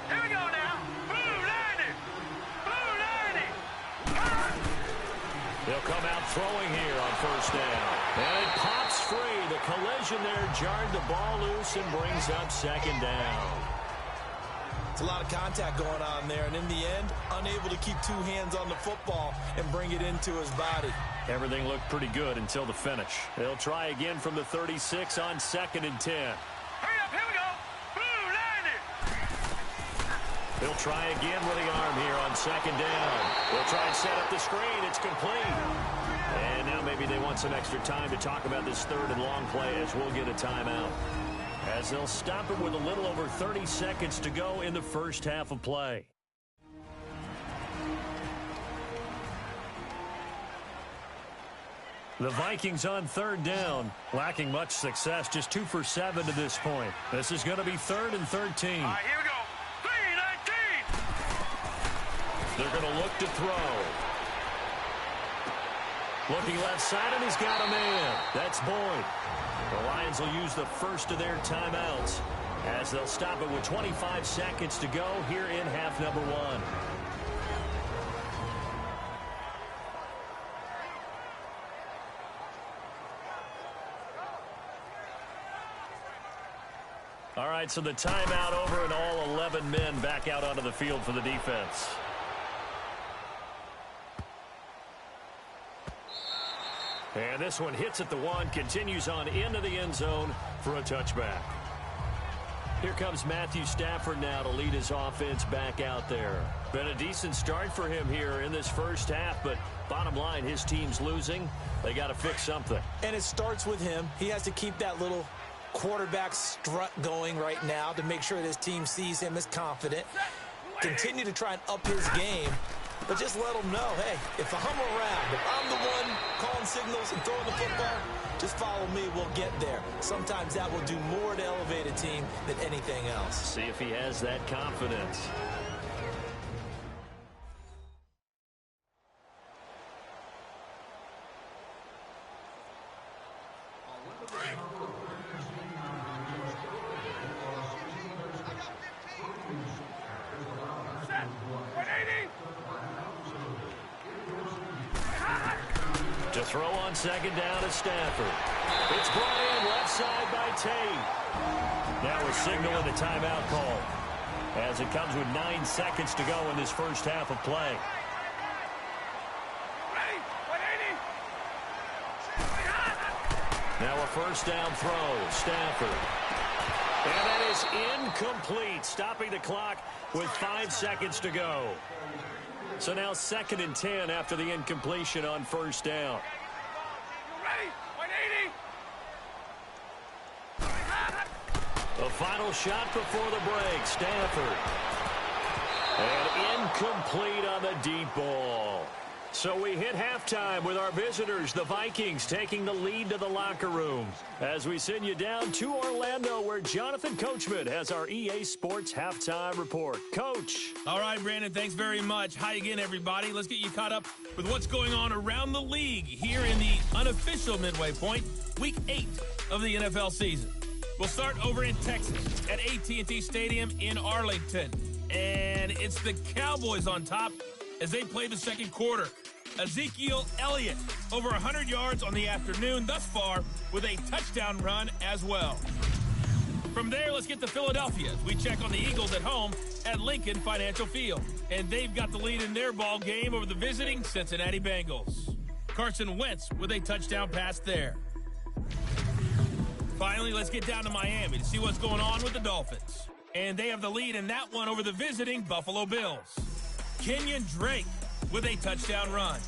Here we go now. Blue line it. Blue line it. They'll come out throwing here on 1st down. And it pops free. The collision there jarred the ball loose and brings up 2nd down. It's a lot of contact going on there, and in the end, unable to keep 2 hands on the football and bring it into his body. Everything looked pretty good until the finish. They'll try again from the 36 on 2nd and 10. Hurry up, here we go. Blue line it. They'll try again with the arm here on 2nd down. They'll try and set up the screen. It's complete. And now maybe they want some extra time to talk about this 3rd and long play, as we'll get a timeout, as they'll stop it with a little over 30 seconds to go in the first half of play. The Vikings on 3rd down, lacking much success, just 2 for 7 to this point. This is going to be 3rd and 13. All right, here we go. 3-19. They're going to look to throw. Looking left side, and he's got a man. That's Boyd. The Lions will use the first of their timeouts, as they'll stop it with 25 seconds to go here in half number 1. right, so the timeout over and all 11 men back out onto the field for the defense. And this one hits at the one, continues on into the end zone for a touchback. Here comes Matthew Stafford now to lead his offense back out there. Been a decent start for him here in this first half, but bottom line, his team's losing. They got to fix something. And it starts with him. He has to keep that little quarterback strut going right now to make sure that his team sees him as confident. Continue to try and up his game, but just let him know, hey, if I'm around, if I'm the one calling signals and throwing the football, just follow me, we'll get there. Sometimes that will do more to elevate a team than anything else. See if he has that confidence. To throw on second down to Stafford. It's Bryant, left side by Tate. Now we're signaling the timeout call as it comes with 9 seconds to go in this first half of play. Now a first down throw, Stafford. And that is incomplete, stopping the clock with 5 seconds to go. So now 2nd and 10 after the incompletion on first down. The final shot before the break, Stafford. And incomplete on the deep ball. So we hit halftime with our visitors, the Vikings, taking the lead to the locker room. As we send you down to Orlando, where Jonathan Coachman has our EA Sports Halftime Report. Coach. All right, Brandon, thanks very much. Hi again, everybody. Let's get you caught up with what's going on around the league here in the unofficial midway point, Week 8 of the NFL season. We'll start over in Texas at AT&T Stadium in Arlington. And it's the Cowboys on top as they play the second quarter. Ezekiel Elliott, over 100 yards on the afternoon thus far with a touchdown run as well. From there, let's get to Philadelphia as we check on the Eagles at home at Lincoln Financial Field. And they've got the lead in their ball game over the visiting Cincinnati Bengals. Carson Wentz with a touchdown pass there. Finally, let's get down to Miami to see what's going on with the Dolphins. And they have the lead in that one over the visiting Buffalo Bills. Kenyon Drake with a touchdown run.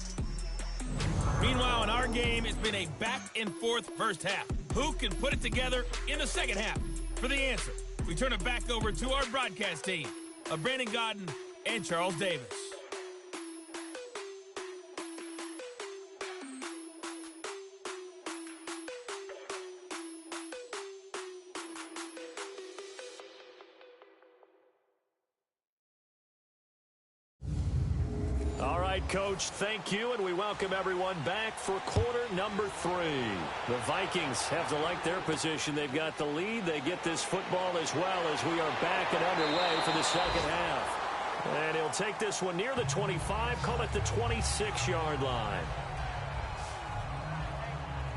Meanwhile, in our game, it's been a back-and-forth first half. Who can put it together in the second half? For the answer, we turn it back over to our broadcast team of Brandon Godden and Charles Davis. All right, Coach, thank you, and we welcome everyone back for quarter number 3. The Vikings have to like their position. They've got the lead. They get this football as well as we are back and underway for the second half. And he'll take this one near the 25, call it the 26-yard line.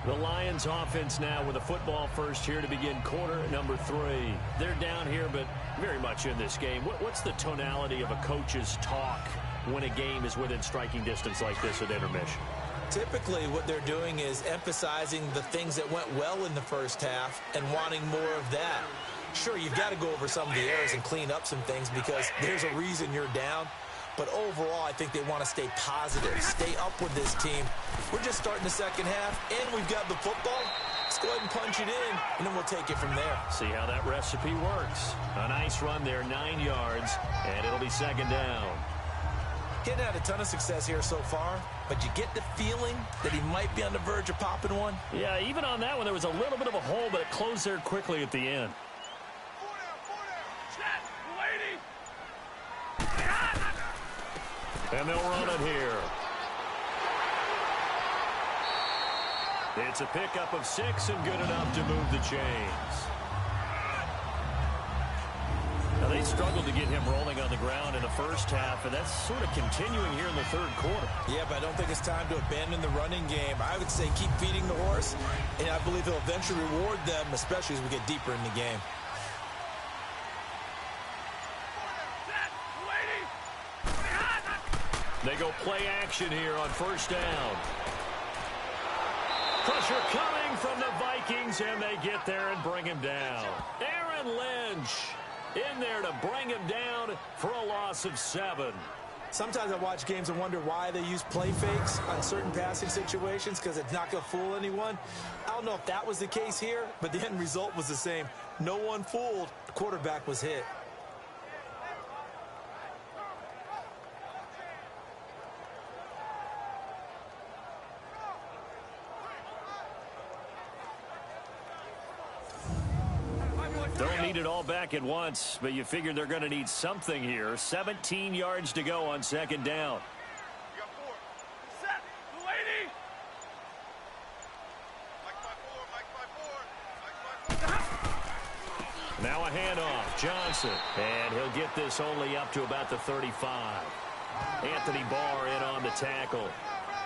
The Lions offense now with a football first here to begin quarter number 3. They're down here, but very much in this game. What's the tonality of a coach's talk when a game is within striking distance like this at intermission? Typically, what they're doing is emphasizing the things that went well in the first half and wanting more of that. Sure, you've got to go over some of the errors and clean up some things because there's a reason you're down. But overall, I think they want to stay positive, stay up with this team. We're just starting the second half, and we've got the football. Let's go ahead and punch it in, and then we'll take it from there. See how that recipe works. A nice run there, 9 yards, and it'll be second down. Getting had a ton of success here so far, but you get the feeling that he might be on the verge of popping one. Yeah, even on that one, there was a little bit of a hole, but it closed there quickly at the end. And they'll run it here. It's a pickup of 6 and good enough to move the chains. Now, they struggled to get him rolling on the ground in the first half, and that's sort of continuing here in the third quarter. Yeah, but I don't think it's time to abandon the running game. I would say keep feeding the horse, and I believe he'll eventually reward them, especially as we get deeper in the game. They go play action here on first down. Pressure coming from the Vikings, and they get there and bring him down. Aaron Lynch in there to bring him down for a loss of 7. Sometimes I watch games and wonder why they use play fakes on certain passing situations, because it's not going to fool anyone. I don't know if that was the case here, but the end result was the same. No one fooled. The quarterback was hit. Don't need it all back at once, but you figure they're going to need something here. 17 yards to go on second down. You got 4. Set. Lady. Mike by 4. Now a handoff. Johnson. And he'll get this only up to about the 35. Anthony Barr in on the tackle.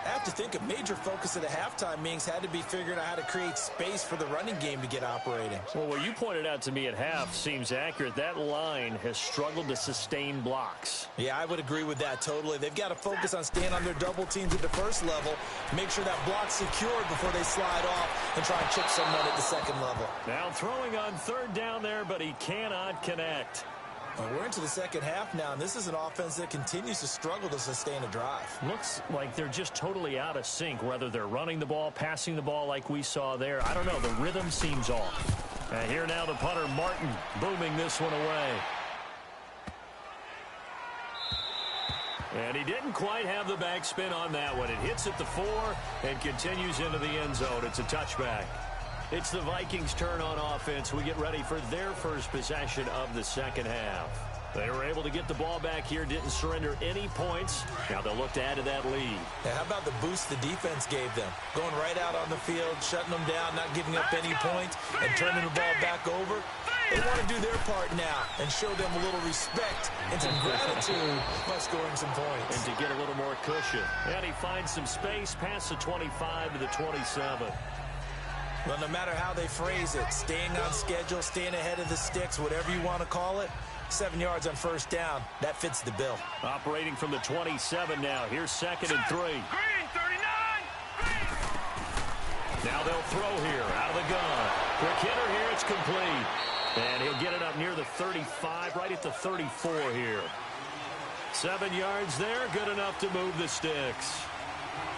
I have to think a major focus of the halftime meetings had to be figuring out how to create space for the running game to get operating. Well, what you pointed out to me at half seems accurate. That line has struggled to sustain blocks. Yeah, I would agree with that totally. They've got to focus on staying on their double teams at the first level, make sure that block's secured before they slide off and try and chip someone at the second level. Now throwing on third down there, but he cannot connect. Well, we're into the second half now, and this is an offense that continues to struggle to sustain a drive. Looks like they're just totally out of sync, whether they're running the ball, passing the ball like we saw there. I don't know. The rhythm seems off. And here now the punter, Martin, booming this one away. And he didn't quite have the backspin on that one. It hits at the 4 and continues into the end zone. It's a touchback. It's the Vikings' turn on offense. We get ready for their first possession of the second half. They were able to get the ball back here, didn't surrender any points. Now they'll look to add to that lead. Yeah, how about the boost the defense gave them? Going right out on the field, shutting them down, not giving up any points, and turning the ball back over. They want to do their part now and show them a little respect and some gratitude by scoring some points. And to get a little more cushion. And he finds some space past the 25 to the 27. Well, no matter how they phrase it, staying on schedule, staying ahead of the sticks, whatever you want to call it, 7 yards on first down, that fits the bill. Operating from the 27 now. Here's 2nd and 3. Green, 39. Now they'll throw here out of the gun. Quick hitter here, it's complete. And he'll get it up near the 35, right at the 34 here. 7 yards there, good enough to move the sticks.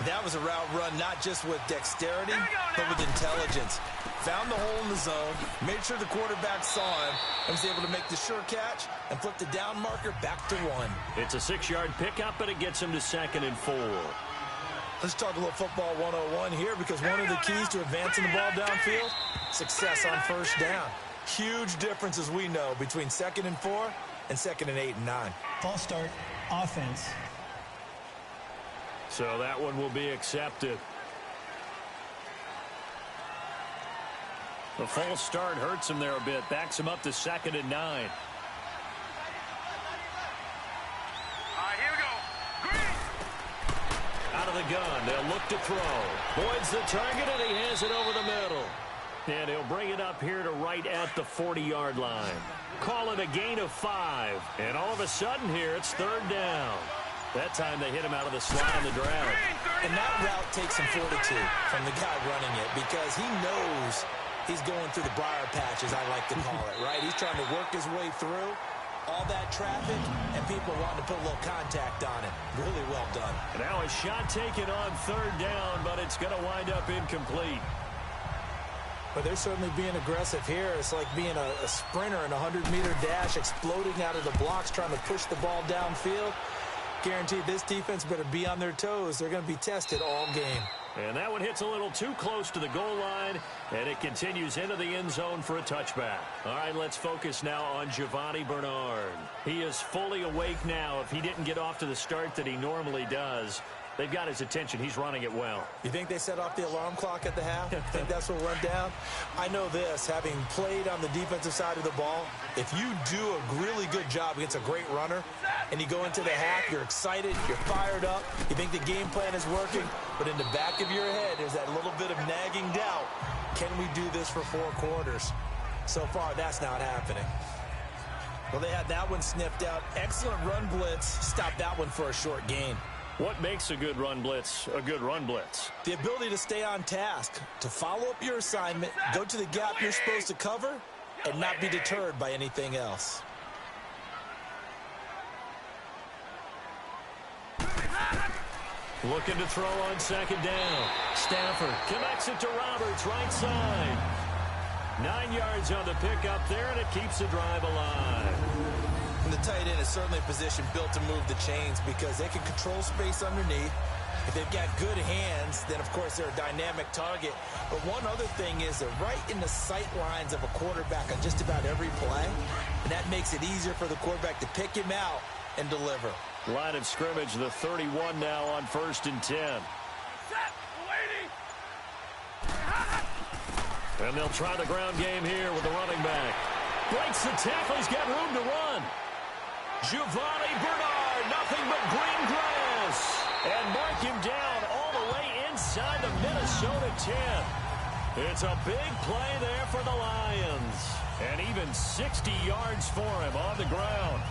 That was a route run not just with dexterity, but with intelligence. Found the hole in the zone, made sure the quarterback saw him, and was able to make the sure catch and flip the down marker back to 1. It's a 6-yard pickup, but it gets him to 2nd and 4. Let's talk a little football 101 here, because one of the keys to advancing the ball downfield, success on first down. Huge difference, as we know, between 2nd and 4 and 2nd and 8 and 9. False start, offense. So that one will be accepted. The false start hurts him there a bit. Backs him up to 2nd and 9. All right, here we go. Green. Out of the gun. They'll look to throw. Boyd's the target, and he has it over the middle. And he'll bring it up here to right at the 40-yard line. Call it a gain of 5. And all of a sudden here, it's 3rd down. That time they hit him out of the slot in the draft. And that route takes some fortitude from the guy running it, because he knows he's going through the briar patch, as I like to call it, right? He's trying to work his way through all that traffic, and people are wanting to put a little contact on it. Really well done. Now a shot taken on 3rd down, but it's going to wind up incomplete. But they're certainly being aggressive here. It's like being a sprinter in a 100-meter dash, exploding out of the blocks, trying to push the ball downfield. Guaranteed this defense better be on their toes. They're going to be tested all game. And that one hits a little too close to the goal line, and it continues into the end zone for a touchback. All right, let's focus now on Giovanni Bernard. He is fully awake now. If he didn't get off to the start that he normally does, they've got his attention. He's running it well. You think they set off the alarm clock at the half? You think that's what went down? I know this, having played on the defensive side of the ball, if you do a really good job against a great runner, and you go into the half, you're excited, you're fired up, you think the game plan is working, but in the back of your head, there's that little bit of nagging doubt. Can we do this for 4 quarters? So far, that's not happening. Well, they had that one sniffed out. Excellent run blitz. Stopped that one for a short gain. What makes a good run blitz a good run blitz? The ability to stay on task, to follow up your assignment, go to the gap you're supposed to cover, and not be deterred by anything else. Looking to throw on second down. Stafford connects it to Roberts, right side. 9 yards on the pickup there, and it keeps the drive alive. And the tight end is certainly a position built to move the chains because they can control space underneath. If they've got good hands, then, of course, they're a dynamic target. But one other thing is they're right in the sight lines of a quarterback on just about every play, and that makes it easier for the quarterback to pick him out and deliver. Line of scrimmage, the 31 now on 1st and 10. And they'll try the ground game here with the running back. Breaks the tackle. He's got room to run. Giovanni Bernard, nothing but green grass. And mark him down all the way inside the Minnesota 10. It's a big play there for the Lions. And even 60 yards for him on the ground.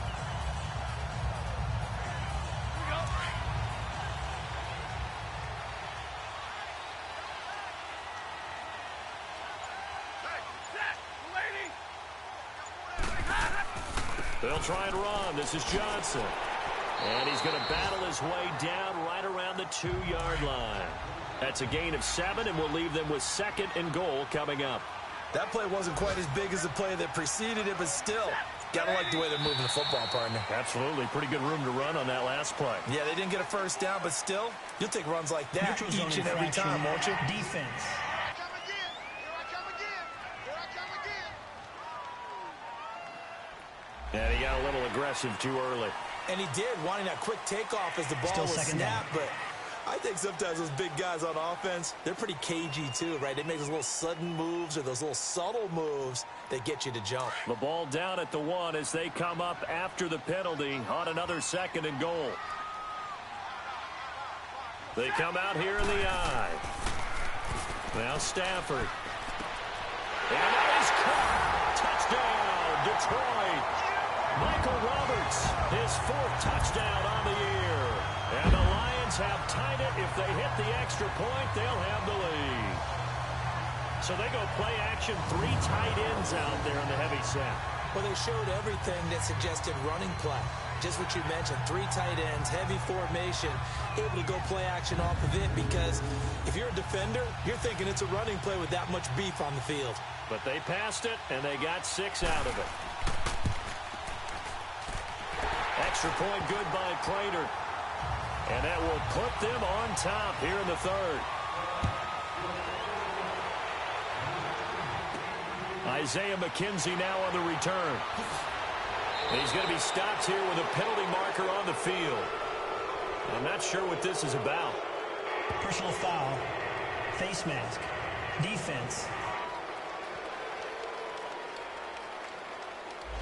They'll try and run. This is Johnson. And he's going to battle his way down right around the 2-yard line. That's a gain of 7, and we'll leave them with 2nd and goal coming up. That play wasn't quite as big as the play that preceded it, but still, gotta like the way they're moving the football, partner. Absolutely. Pretty good room to run on that last play. Yeah, they didn't get a first down, but still, you'll take runs like that each and every time, won't you? Defense. And he got a little aggressive too early. And he did, wanting that quick takeoff as the ball was snapped. But I think sometimes those big guys on offense, they're pretty cagey too, right? They make those little sudden moves or those little subtle moves that get you to jump. The ball down at the 1 as they come up after the penalty on another 2nd and goal. They come out here in the I. Now Stafford. And that is caught. Touchdown, Detroit. Michael Roberts, his 4th touchdown on the year. And the Lions have tied it. If they hit the extra point, they'll have the lead. So they go play action, 3 tight ends out there in the heavy set. Well, they showed everything that suggested running play. Just what you mentioned, 3 tight ends, heavy formation, able to go play action off of it because if you're a defender, you're thinking it's a running play with that much beef on the field. But they passed it, and they got 6 out of it. Extra point good by Prater. And that will put them on top here in the 3rd. Isaiah McKenzie now on the return. And he's going to be stopped here with a penalty marker on the field. I'm not sure what this is about. Personal foul. Face mask. Defense.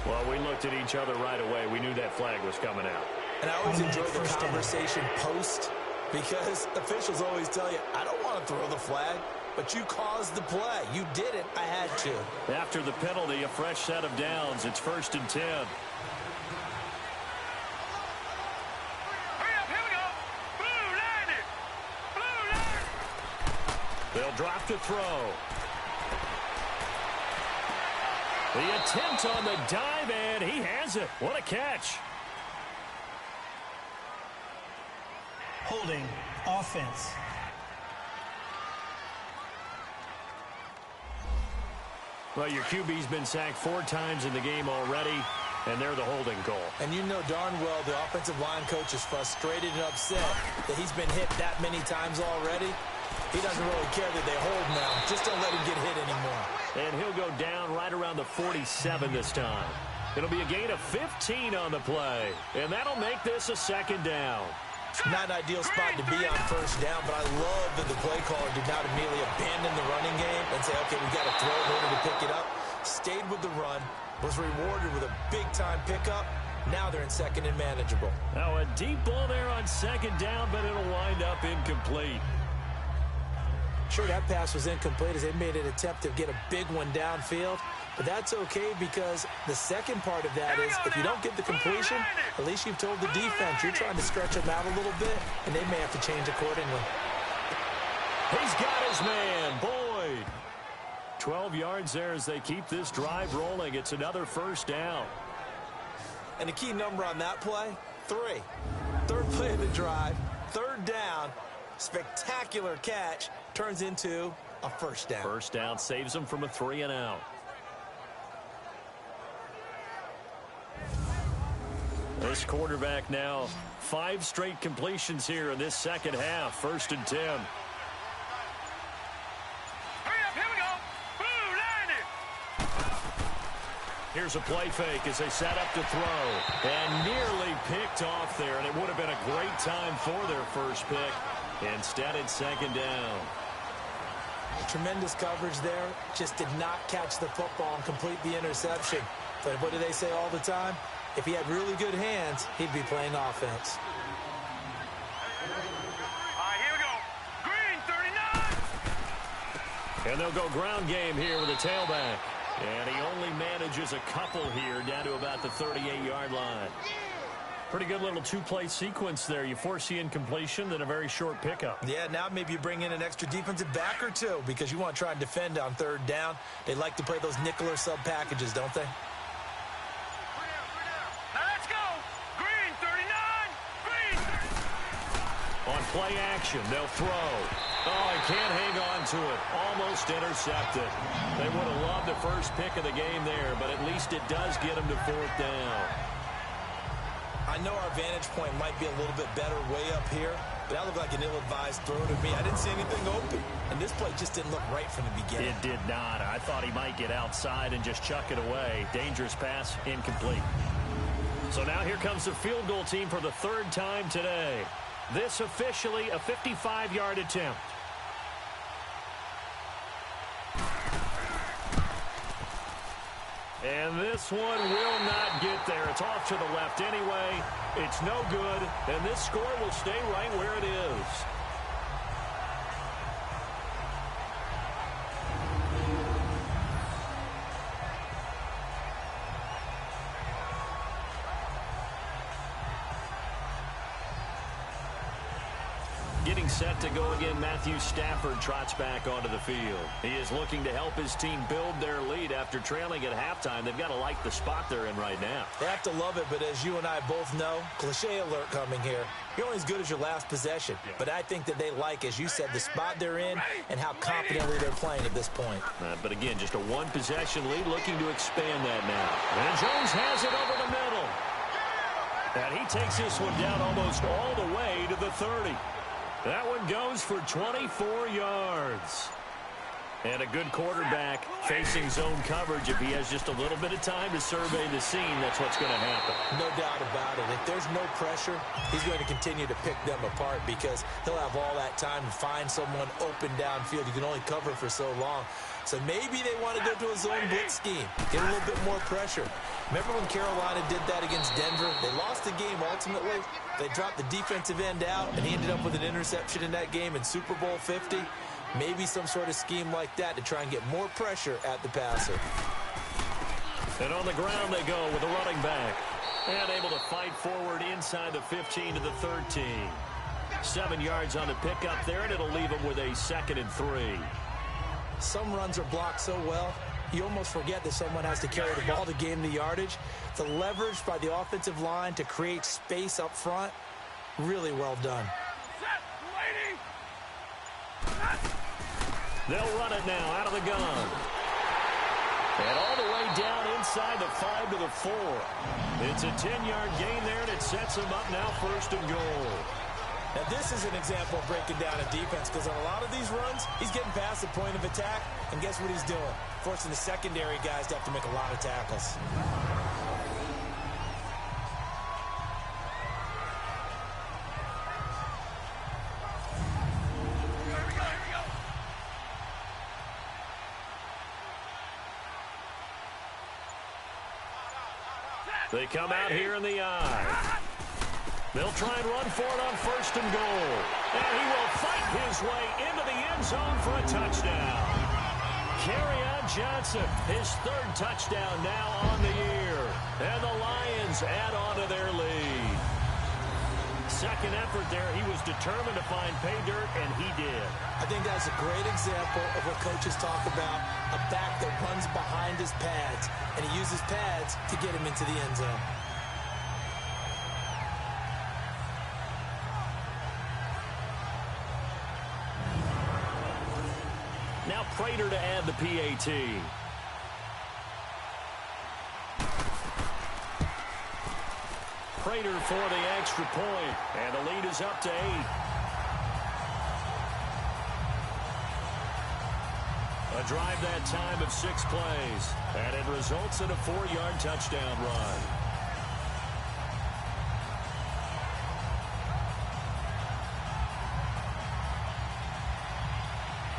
Well, we looked at each other right away. We knew that flag was coming out. And I always enjoy the conversation post because officials always tell you, I don't want to throw the flag, but you caused the play. You did it. I had to. After the penalty, a fresh set of downs. It's 1st and 10. Hurry up, here we go. Blue line it. Blue line. They'll drop to throw. The attempt on the dive, and he has it. What a catch. Holding. Offense. Well, your QB's been sacked 4 times in the game already, and they're the holding goal. And you know darn well the offensive line coach is frustrated and upset that he's been hit that many times already. He doesn't really care that they hold now. Just don't let him get hit anymore. And he'll go down right around the 47 this time. It'll be a gain of 15 on the play, and that'll make this a 2nd down. Not an ideal spot to be on 1st down, but I love that the play caller did not immediately abandon the running game and say, okay, we've got to throw in order to pick it up. Stayed with the run, was rewarded with a big-time pickup. Now they're in 2nd and manageable. Now a deep ball there on 2nd down, but it'll wind up incomplete. Sure, that pass was incomplete as they made an attempt to get a big one downfield. But that's okay because the second part of that is if you don't get the completion, at least you've told the defense you're trying to stretch them out a little bit, and they may have to change accordingly. He's got his man, Boyd. 12 yards there as they keep this drive rolling. It's another first down. And the key number on that play, 3. Third play of the drive, third down, spectacular catch, turns into a first down. First down saves them from a 3-and-out. This quarterback now 5 straight completions here in this second half. 1st and 10. Hurry up, here we go. Boo, line it. Here's a play fake as they set up to throw. And nearly picked off there, and it would have been a great time for their first pick. Instead, it's 2nd down. Tremendous coverage there. Just did not catch the football and complete the interception. But what do they say all the time? If he had really good hands, he'd be playing offense. All right, here we go. Green, 39. And they'll go ground game here with a tailback. And he only manages a couple here down to about the 38-yard line. Pretty good little 2-play sequence there. You force the incompletion, then a very short pickup. Yeah, now maybe you bring in an extra defensive back or two because you want to try and defend on 3rd down. They like to play those nickel or sub packages, don't they? Now let's go. Green, 39. Green. On play action, they'll throw. Oh, he can't hang on to it. Almost intercepted. They would have loved the first pick of the game there, but at least it does get them to 4th down. I know our vantage point might be a little bit better way up here, but that looked like an ill-advised throw to me. I didn't see anything open, and this play just didn't look right from the beginning. It did not. I thought he might get outside and just chuck it away. Dangerous pass, incomplete. So now here comes the field goal team for the 3rd time today. This officially a 55-yard attempt. And this one will not get there. It's off to the left anyway. It's no good, and this score will stay right where it is. Getting set to go again, Matthew Stafford trots back onto the field. He is looking to help his team build their lead after trailing at halftime. They've got to like the spot they're in right now. They have to love it, but as you and I both know, cliche alert coming here. You're only as good as your last possession. But I think that they like, as you said, the spot they're in and how confidently they're playing at this point. But again, just a 1-possession lead, looking to expand that now. And Jones has it over the middle. And he takes this one down almost all the way to the 30. That one goes for 24 yards. And a good quarterback facing zone coverage. If he has just a little bit of time to survey the scene, that's what's going to happen. No doubt about it. If there's no pressure, he's going to continue to pick them apart because he'll have all that time to find someone open downfield. You can only cover for so long. So maybe they want to go to a zone blitz scheme, get a little bit more pressure. Remember when Carolina did that against Denver? They lost the game ultimately. They dropped the defensive end out, and he ended up with an interception in that game in Super Bowl 50. Maybe some sort of scheme like that to try and get more pressure at the passer. And on the ground they go with a running back. And able to fight forward inside the 15 to the 13. 7 yards on the pickup there, and it'll leave them with a 2nd and 3. Some runs are blocked so well, you almost forget that someone has to carry the ball to gain the yardage. The leverage by the offensive line to create space up front, really well done. They'll run it now out of the gun. And all the way down inside the 5 to the 4. It's a 10-yard gain there, and it sets them up now 1st and goal. Now, this is an example of breaking down a defense because on a lot of these runs, he's getting past the point of attack, and guess what he's doing? Forcing the secondary guys to have to make a lot of tackles. They come out here in the eye. They'll try and run for it on 1st and goal. And he will fight his way into the end zone for a touchdown. Kerryon Johnson, his 3rd touchdown now on the year. And the Lions add on to their lead. Second effort there, he was determined to find pay dirt, and he did. I think that's a great example of what coaches talk about, a back that runs behind his pads, and he uses pads to get him into the end zone. Now Prater to add the PAT. Prater for the extra point, and the lead is up to 8. A drive that time of 6 plays, and it results in a 4-yard touchdown run.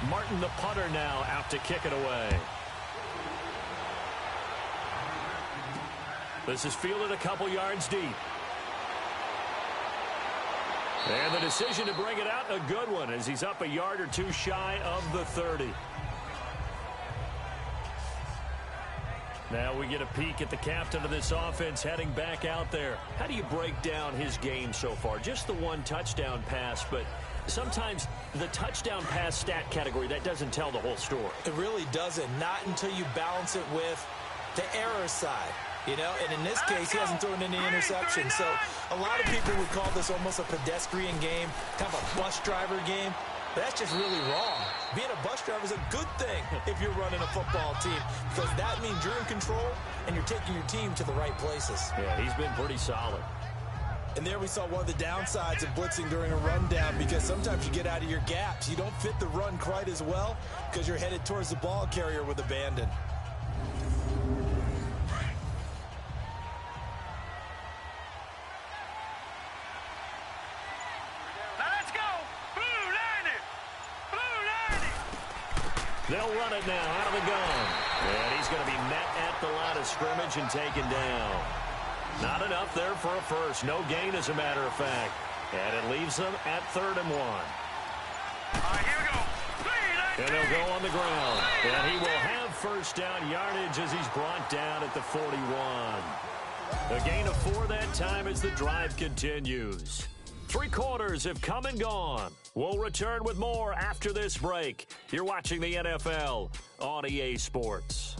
Martin, the punter, now out to kick it away. This is fielded a couple yards deep. And the decision to bring it out, a good one, as he's up a yard or 2 shy of the 30. Now we get a peek at the captain of this offense heading back out there. How do you break down his game so far? Just the 1 touchdown pass, but sometimes the touchdown pass stat category, that doesn't tell the whole story. It really doesn't, not until you balance it with the error side. You know, and in this case, he hasn't thrown any interceptions. So a lot of people would call this almost a pedestrian game, kind of a bus driver game. But that's just really wrong. Being a bus driver is a good thing if you're running a football team, because that means you're in control and you're taking your team to the right places. Yeah, he's been pretty solid. And there we saw one of the downsides of blitzing during a rundown, because sometimes you get out of your gaps. You don't fit the run quite as well because you're headed towards the ball carrier with abandon. They'll run it now out of the gun. And he's going to be met at the line of scrimmage and taken down. Not enough there for a first. No gain, as a matter of fact. And it leaves them at 3rd and 1. All right, here we go. And they'll go on the ground. And he will have 1st down yardage as he's brought down at the 41. A gain of 4 that time as the drive continues. 3 quarters have come and gone. We'll return with more after this break. You're watching the NFL on EA Sports.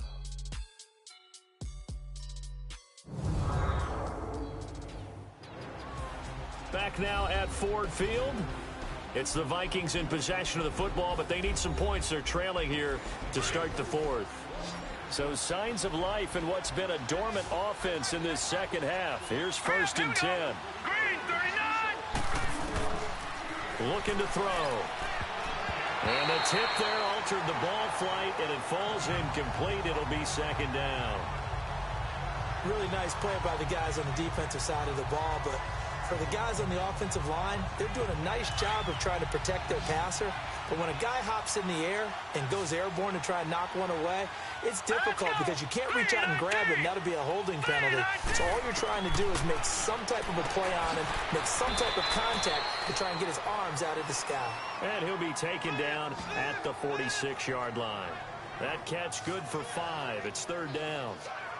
Back now at Ford Field. It's the Vikings in possession of the football, but they need some points. They're trailing here to start the 4th. So signs of life in what's been a dormant offense in this second half. Here's 1st and 10. Green, 39. Looking to throw. And the tip there altered the ball flight, and it falls incomplete. It'll be 2nd down. Really nice play by the guys on the defensive side of the ball, but for the guys on the offensive line, they're doing a nice job of trying to protect their passer. But when a guy hops in the air and goes airborne to try and knock one away, it's difficult because you can't reach out and grab him. That'll be a holding penalty. So all you're trying to do is make some type of a play on him, make some type of contact to try and get his arms out of the sky. And he'll be taken down at the 46-yard line. That catch good for 5. It's 3rd down.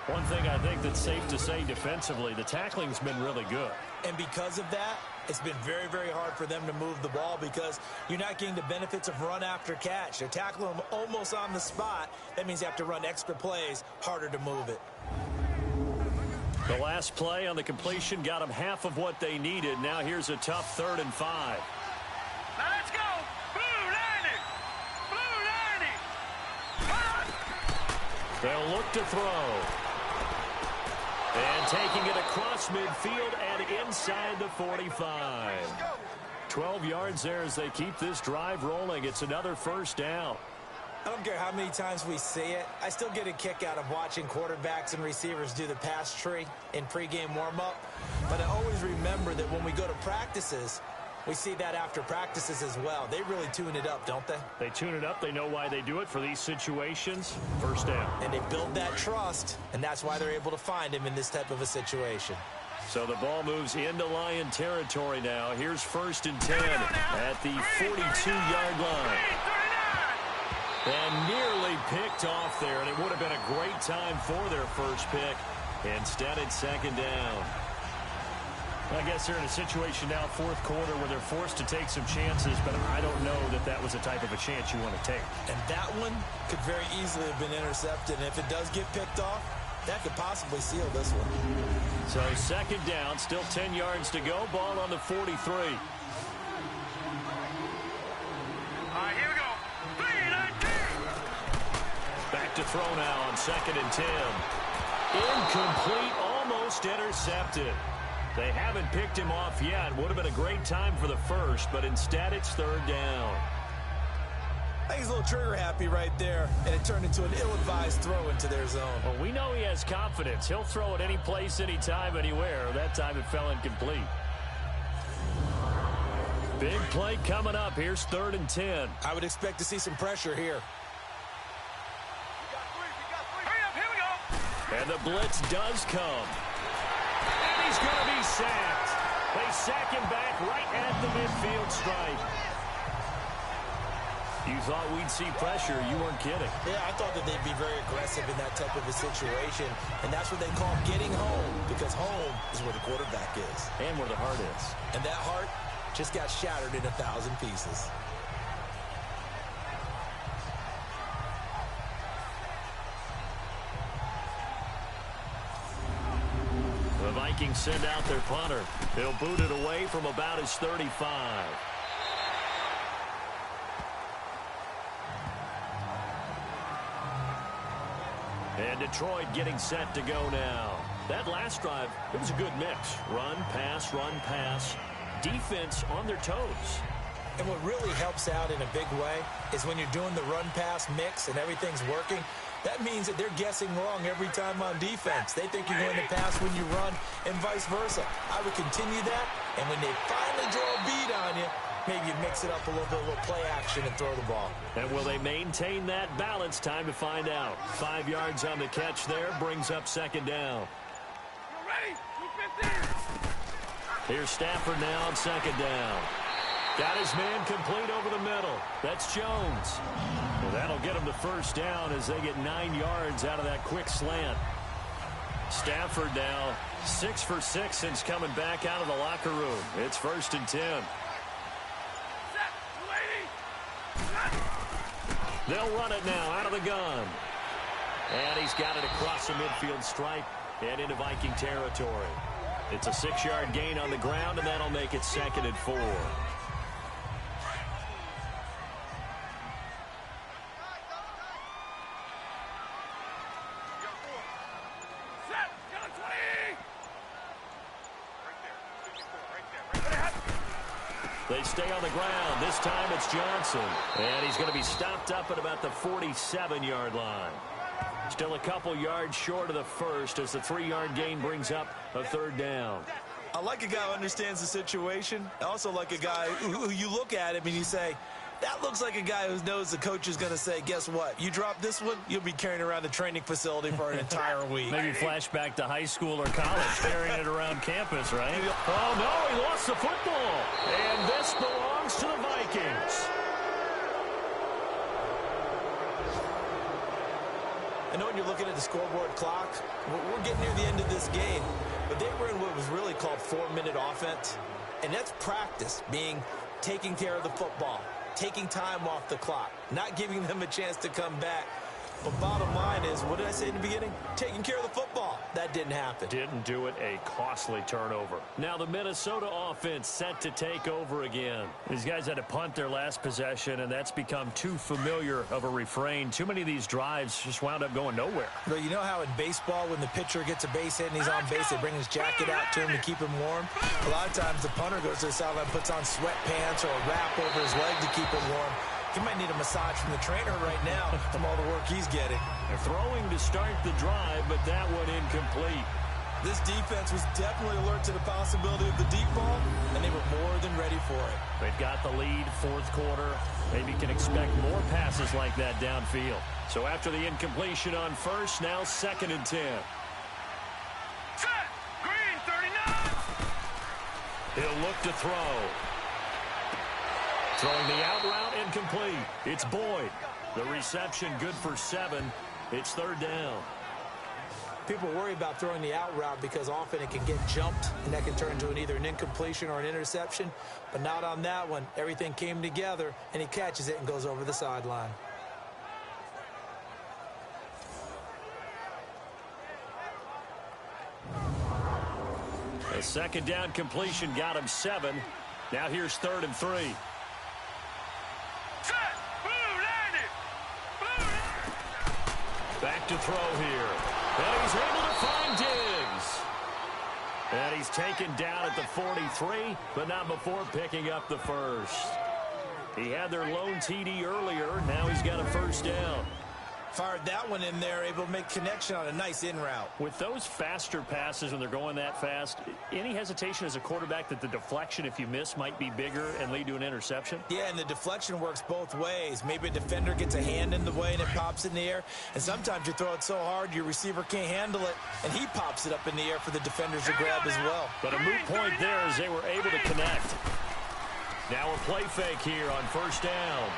One thing I think that's safe to say defensively, the tackling's been really good. And because of that, it's been very, very hard for them to move the ball because you're not getting the benefits of run after catch. They're tackling them almost on the spot. That means you have to run extra plays, harder to move it. The last play on the completion got them half of what they needed. Now here's a tough 3rd and 5. Now let's go. Blue 90. Blue 90. They'll look to throw. And taking it across midfield and inside the 45. 12 yards there as they keep this drive rolling. It's another 1st down. I don't care how many times we see it. I still get a kick out of watching quarterbacks and receivers do the pass tree in pregame warm-up. But I always remember that when we go to practices, we see that after practices as well. They really tune it up, don't they? They tune it up. They know why they do it for these situations. 1st down. And they build that trust, and that's why they're able to find him in this type of a situation. So the ball moves into Lion territory now. Here's 1st and 10 at the 42-yard line. And nearly picked off there, and it would have been a great time for their first pick. Instead, it's 2nd down. I guess they're in a situation now, 4th quarter, where they're forced to take some chances, but I don't know that that was the type of a chance you want to take. And that one could very easily have been intercepted, and if it does get picked off, that could possibly seal this one. So 2nd down, still 10 yards to go. Ball on the 43. All right, here we go. 3-19. Back to throw now on 2nd and 10. Incomplete, almost intercepted. They haven't picked him off yet. Would have been a great time for the first, but instead it's 3rd down. I think he's a little trigger happy right there, and it turned into an ill-advised throw into their zone. Well, we know he has confidence. He'll throw it any place, anytime, anywhere. That time it fell incomplete. Big play coming up. Here's 3rd and 10. I would expect to see some pressure here. Hurry up, here we go. And the blitz does come. And he's going to be sacked. They sack him back right at the midfield stripe. You thought we'd see pressure. You weren't kidding. Yeah, I thought that they'd be very aggressive in that type of a situation, and that's what they call getting home, because home is where the quarterback is. And where the heart is. And that heart just got shattered in 1,000 pieces. The Vikings send out their punter. He'll boot it away from about his 35. And Detroit getting set to go now. That last drive, it was a good mix. Run, pass. Defense on their toes. And what really helps out in a big way is when you're doing the run-pass mix and everything's working, that means that they're guessing wrong every time on defense. They think you're going to pass when you run and vice versa. I would continue that, and when they finally draw a bead on you, maybe you mix it up a little bit, a little play action, and throw the ball. And will they maintain that balance? Time to find out. 5 yards on the catch there, brings up 2nd down. You ready? 215. Here's Stafford now on 2nd down. Got his man complete over the middle. That's Jones. Well, that'll get him the 1st down as they get 9 yards out of that quick slant. Stafford now 6 for 6 since coming back out of the locker room. It's 1st and 10. Set. 280. They'll run it now out of the gun. And he's got it across the midfield stripe and into Viking territory. It's a 6-yard gain on the ground, and that'll make it 2nd and 4. They stay on the ground. This time it's Johnson. And he's going to be stopped up at about the 47-yard line. Still a couple yards short of the first as the 3-yard gain brings up a 3rd down. I like a guy who understands the situation. I also like a guy who you look at him and you say, that looks like a guy who knows the coach is going to say, guess what? You drop this one, you'll be carrying around the training facility for an entire week. Maybe flashback to high school or college, carrying it around campus, right? Oh, no, he lost the football. And this belongs to the Vikings. I know when you're looking at the scoreboard clock, we're getting near the end of this game, but they were in what was really called 4-minute offense, and that's practice, being taking care of the football, taking time off the clock, not giving them a chance to come back. But bottom line is, what did I say in the beginning? Taking care of the football. That didn't happen. Didn't do it. A costly turnover. Now the Minnesota offense set to take over again. These guys had to punt their last possession, and that's become too familiar of a refrain. Too many of these drives just wound up going nowhere. But you know how in baseball, when the pitcher gets a base hit and he's on base, they bring his jacket out to him to keep him warm? A lot of times the punter goes to the sideline, puts on sweatpants or a wrap over his leg to keep him warm. He might need a massage from the trainer right now from all the work he's getting. They're throwing to start the drive, but that one incomplete. This defense was definitely alert to the possibility of the deep ball, and they were more than ready for it. They've got the lead, 4th quarter. Maybe can expect more passes like that downfield. So after the incompletion on first, now 2nd and 10. Set. Green, 39. He'll look to throw. Throwing the out route incomplete. It's Boyd. The reception good for 7. It's 3rd down. People worry about throwing the out route because often it can get jumped, and that can turn into either an incompletion or an interception. But not on that one. Everything came together, and he catches it and goes over the sideline. A 2nd down completion got him 7. Now here's 3rd and 3. Back to throw here. And he's able to find Diggs. And he's taken down at the 43, but not before picking up the first. He had their lone TD earlier. Now he's got a 1st down. Fired that one in there, able to make connection on a nice in route. With those faster passes when they're going that fast, any hesitation as a quarterback that the deflection, if you miss, might be bigger and lead to an interception? Yeah, and the deflection works both ways. Maybe a defender gets a hand in the way and it pops in the air. And sometimes you throw it so hard your receiver can't handle it, and he pops it up in the air for the defenders to grab as well. But a moot point there as they were able to connect. Now a play fake here on 1st down.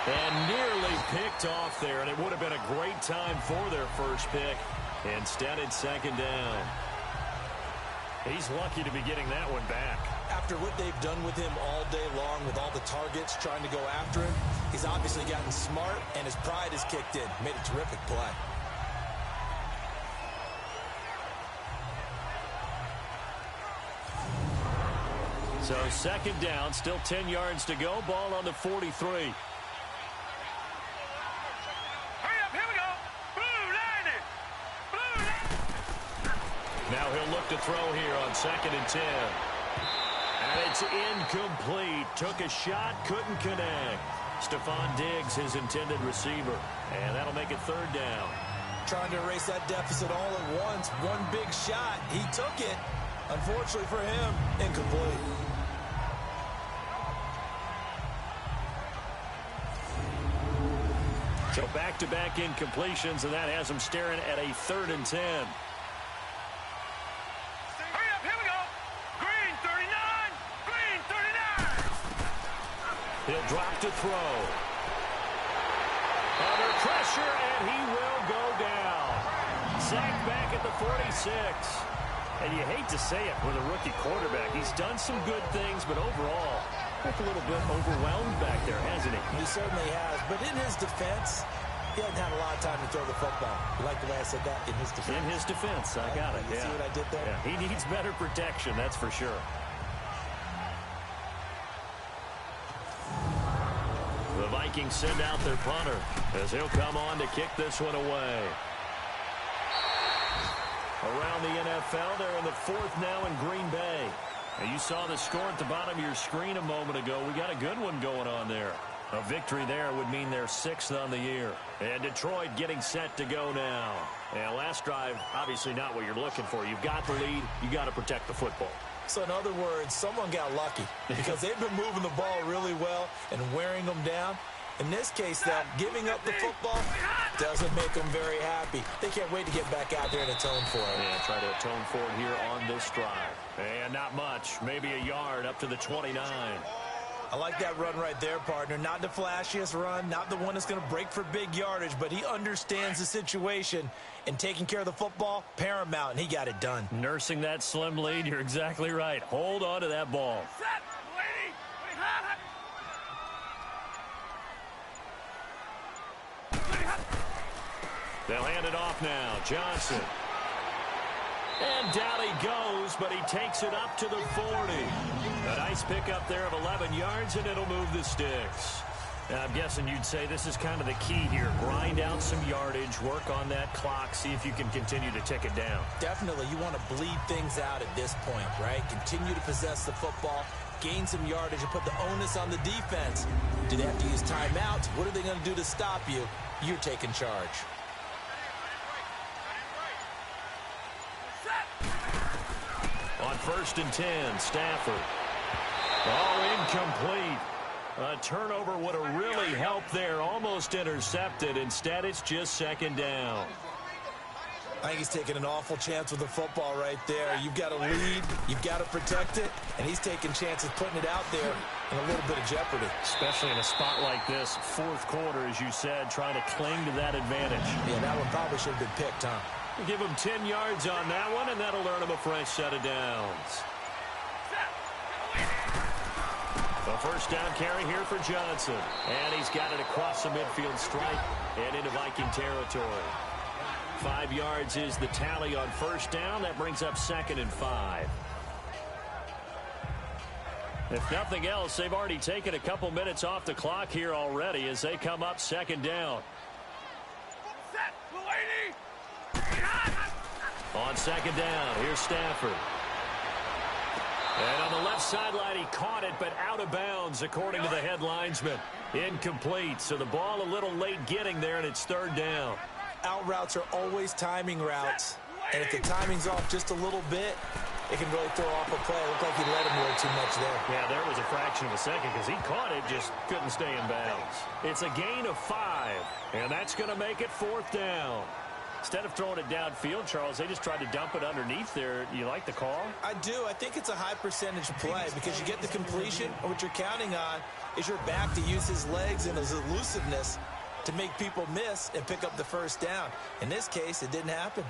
And nearly picked off there, and it would have been a great time for their first pick. Instead, it's 2nd down. He's lucky to be getting that one back. After what they've done with him all day long, with all the targets trying to go after him, he's obviously gotten smart, and his pride has kicked in. Made a terrific play. So 2nd down, still 10 yards to go. Ball on the 43. Now he'll look to throw here on 2nd and 10. And it's incomplete. Took a shot, couldn't connect. Stephon Diggs, his intended receiver. And that'll make it 3rd down. Trying to erase that deficit all at once. One big shot. He took it. Unfortunately for him, incomplete. So back-to-back incompletions, and that has him staring at a 3rd and 10. He'll drop to throw. Under pressure, and he will go down. Sacked back at the 46. And you hate to say it with a rookie quarterback. He's done some good things, but overall, a little bit overwhelmed back there, hasn't he? He certainly has. But in his defense, he hasn't had a lot of time to throw the football. You like the way I said that? In his defense. In his defense. I got it. You see what I did there? Yeah, he needs better protection, that's for sure. The Vikings send out their punter as he'll come on to kick this one away. Around the NFL, they're in the 4th now in Green Bay. Now you saw the score at the bottom of your screen a moment ago. We got a good one going on there. A victory there would mean they're 6th on the year. And Detroit getting set to go now. And last drive, obviously not what you're looking for. You've got the lead. You got to protect the football. So in other words, someone got lucky because they've been moving the ball really well and wearing them down. In this case, though, giving up the football doesn't make them very happy. They can't wait to get back out there and atone for it. Yeah, try to atone for it here on this drive. And not much, maybe a yard up to the 29. I like that run right there, partner. Not the flashiest run, not the one that's going to break for big yardage, but he understands the situation, and taking care of the football, paramount, and he got it done. Nursing that slim lead, you're exactly right. Hold on to that ball. They'll hand it off now. Johnson. And down he goes, but he takes it up to the 40. A nice pickup there of 11 yards, and it'll move the sticks. Now, I'm guessing you'd say this is kind of the key here. Grind out some yardage, work on that clock, see if you can continue to tick it down. Definitely. You want to bleed things out at this point, right? Continue to possess the football, gain some yardage, and put the onus on the defense. Do they have to use timeouts? What are they going to do to stop you? You're taking charge. On 1st and 10, Stafford. Oh, incomplete. A turnover would have really helped there. Almost intercepted. Instead, it's just 2nd down. I think he's taking an awful chance with the football right there. You've got to lead, you've got to protect it, and he's taking chances putting it out there in a little bit of jeopardy. Especially in a spot like this, fourth quarter, as you said, trying to cling to that advantage. Yeah, that one probably should have been picked, huh? We'll give him 10 yards on that one, and that'll earn him a fresh set of downs. The first down carry here for Johnson. And he's got it across the midfield stripe and into Viking territory. 5 yards is the tally on first down. That brings up 2nd and 5. If nothing else, they've already taken a couple minutes off the clock here already as they come up 2nd down. On 2nd down, here's Stafford. And on the left sideline, he caught it, but out of bounds, according to the head linesman. Incomplete, so the ball a little late getting there, and it's 3rd down. Out routes are always timing routes, and if the timing's off just a little bit, it can really throw off a play. It looked like he let him way too much there. Yeah, there was a fraction of a second because he caught it, just couldn't stay in bounds. It's a gain of 5, and that's going to make it 4th down. Instead of throwing it downfield, Charles, they just tried to dump it underneath there. You like the call? I do. I think it's a high percentage play because you get the completion, and what you're counting on is your back to use his legs and his elusiveness to make people miss and pick up the first down. In this case, it didn't happen.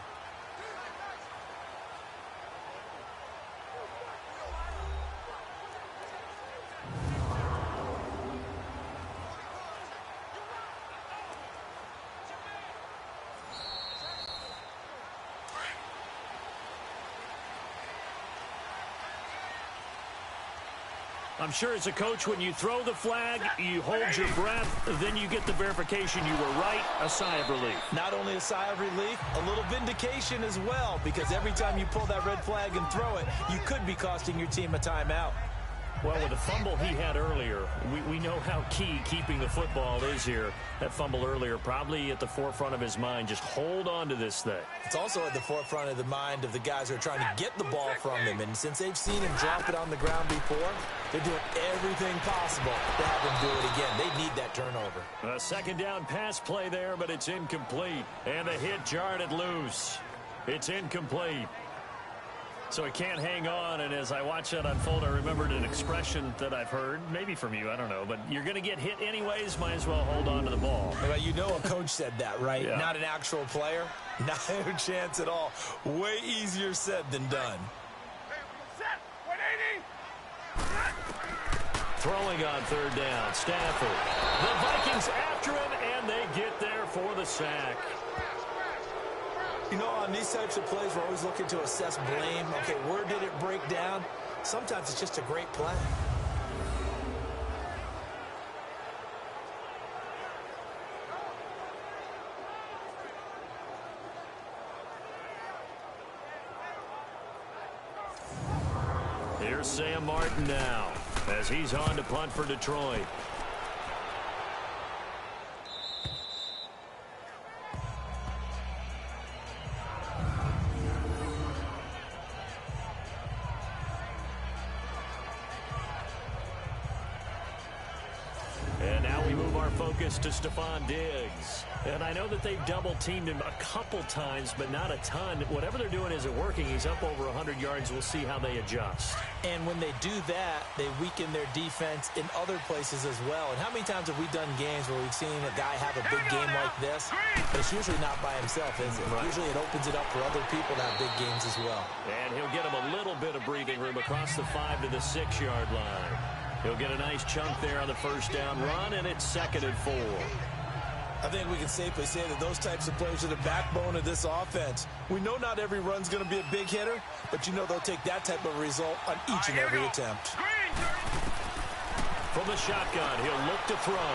I'm sure as a coach, when you throw the flag, you hold your breath, then you get the verification you were right, a sigh of relief. Not only a sigh of relief, a little vindication as well, because every time you pull that red flag and throw it, you could be costing your team a timeout. Well, with the fumble he had earlier, we know how key keeping the football is here. That fumble earlier probably at the forefront of his mind. Just hold on to this thing. It's also at the forefront of the mind of the guys who are trying to get the ball from him. And since they've seen him drop it on the ground before, they're doing everything possible to have him do it again. They need that turnover. A 2nd down pass play there, but it's incomplete. And the hit jarred it loose. It's incomplete. So he can't hang on, and as I watch that unfold, I remembered an expression that I've heard, maybe from you, I don't know, but you're going to get hit anyways, might as well hold on to the ball. Well, you know a coach said that, right? Yeah. Not an actual player. Not a chance at all. Way easier said than done. Throwing on 3rd down, Stafford. The Vikings after him, and they get there for the sack. You know, on these types of plays, we're always looking to assess blame. Okay, where did it break down? Sometimes it's just a great play. Here's Sam Martin now as he's on to punt for Detroit. To Stephon Diggs. And I know that they've double-teamed him a couple times, but not a ton. Whatever they're doing isn't working. He's up over 100 yards. We'll see how they adjust. And when they do that, they weaken their defense in other places as well. And how many times have we done games where we've seen a guy have a big game like this? But it's usually not by himself, is it? Right. Usually it opens it up for other people to have big games as well. And he'll get him a little bit of breathing room across the 5 to the 6-yard line. He'll get a nice chunk there on the first down run, and it's 2nd and 4. I think we can safely say that those types of plays are the backbone of this offense. We know not every run's going to be a big hitter, but you know they'll take that type of result on each and every attempt. From the shotgun, he'll look to throw.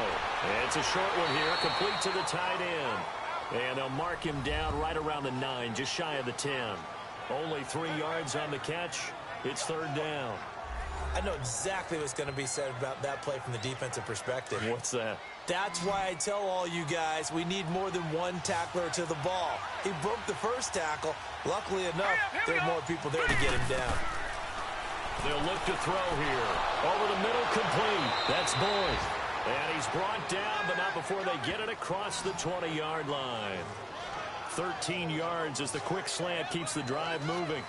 It's a short one here, complete to the tight end. And they'll mark him down right around the 9, just shy of the 10. Only 3 yards on the catch. It's 3rd down. I know exactly what's going to be said about that play from the defensive perspective. What's that? That's why I tell all you guys we need more than one tackler to the ball. He broke the first tackle. Luckily enough, there are more people there to get him down. They'll look to throw here. Over the middle, complete. That's Boyd. And he's brought down, but not before they get it across the 20-yard line. 13 yards as the quick slant keeps the drive moving.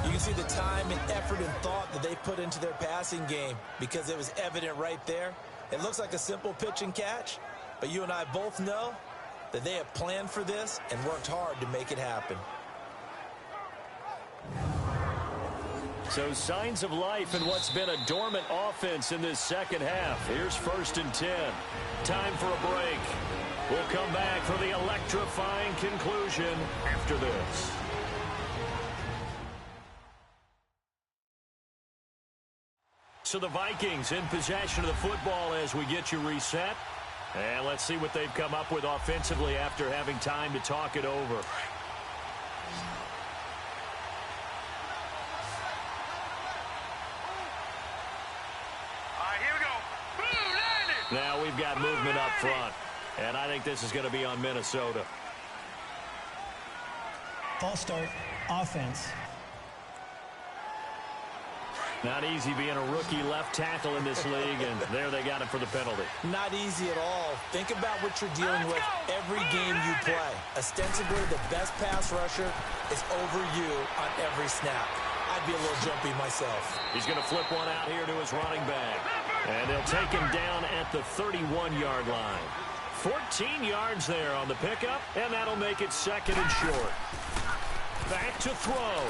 You can see the time and effort and thought that they put into their passing game because it was evident right there. It looks like a simple pitch and catch, but you and I both know that they have planned for this and worked hard to make it happen. So signs of life in what's been a dormant offense in this second half. Here's 1st and 10. Time for a break. We'll come back for the electrifying conclusion after this. So the Vikings in possession of the football as we get you reset. And let's see what they've come up with offensively after having time to talk it over. Here we go. Boom, landed. Now we've got movement up front. And I think this is going to be on Minnesota. False start, offense. Not easy being a rookie left tackle in this league, and there they got it for the penalty. Not easy at all. Think about what you're dealing with every game you play. Ostensibly, the best pass rusher is over you on every snap. I'd be a little jumpy myself. He's going to flip one out here to his running back. And they'll take him down at the 31-yard line. 14 yards there on the pickup, and that'll make it 2nd and short. Back to throw.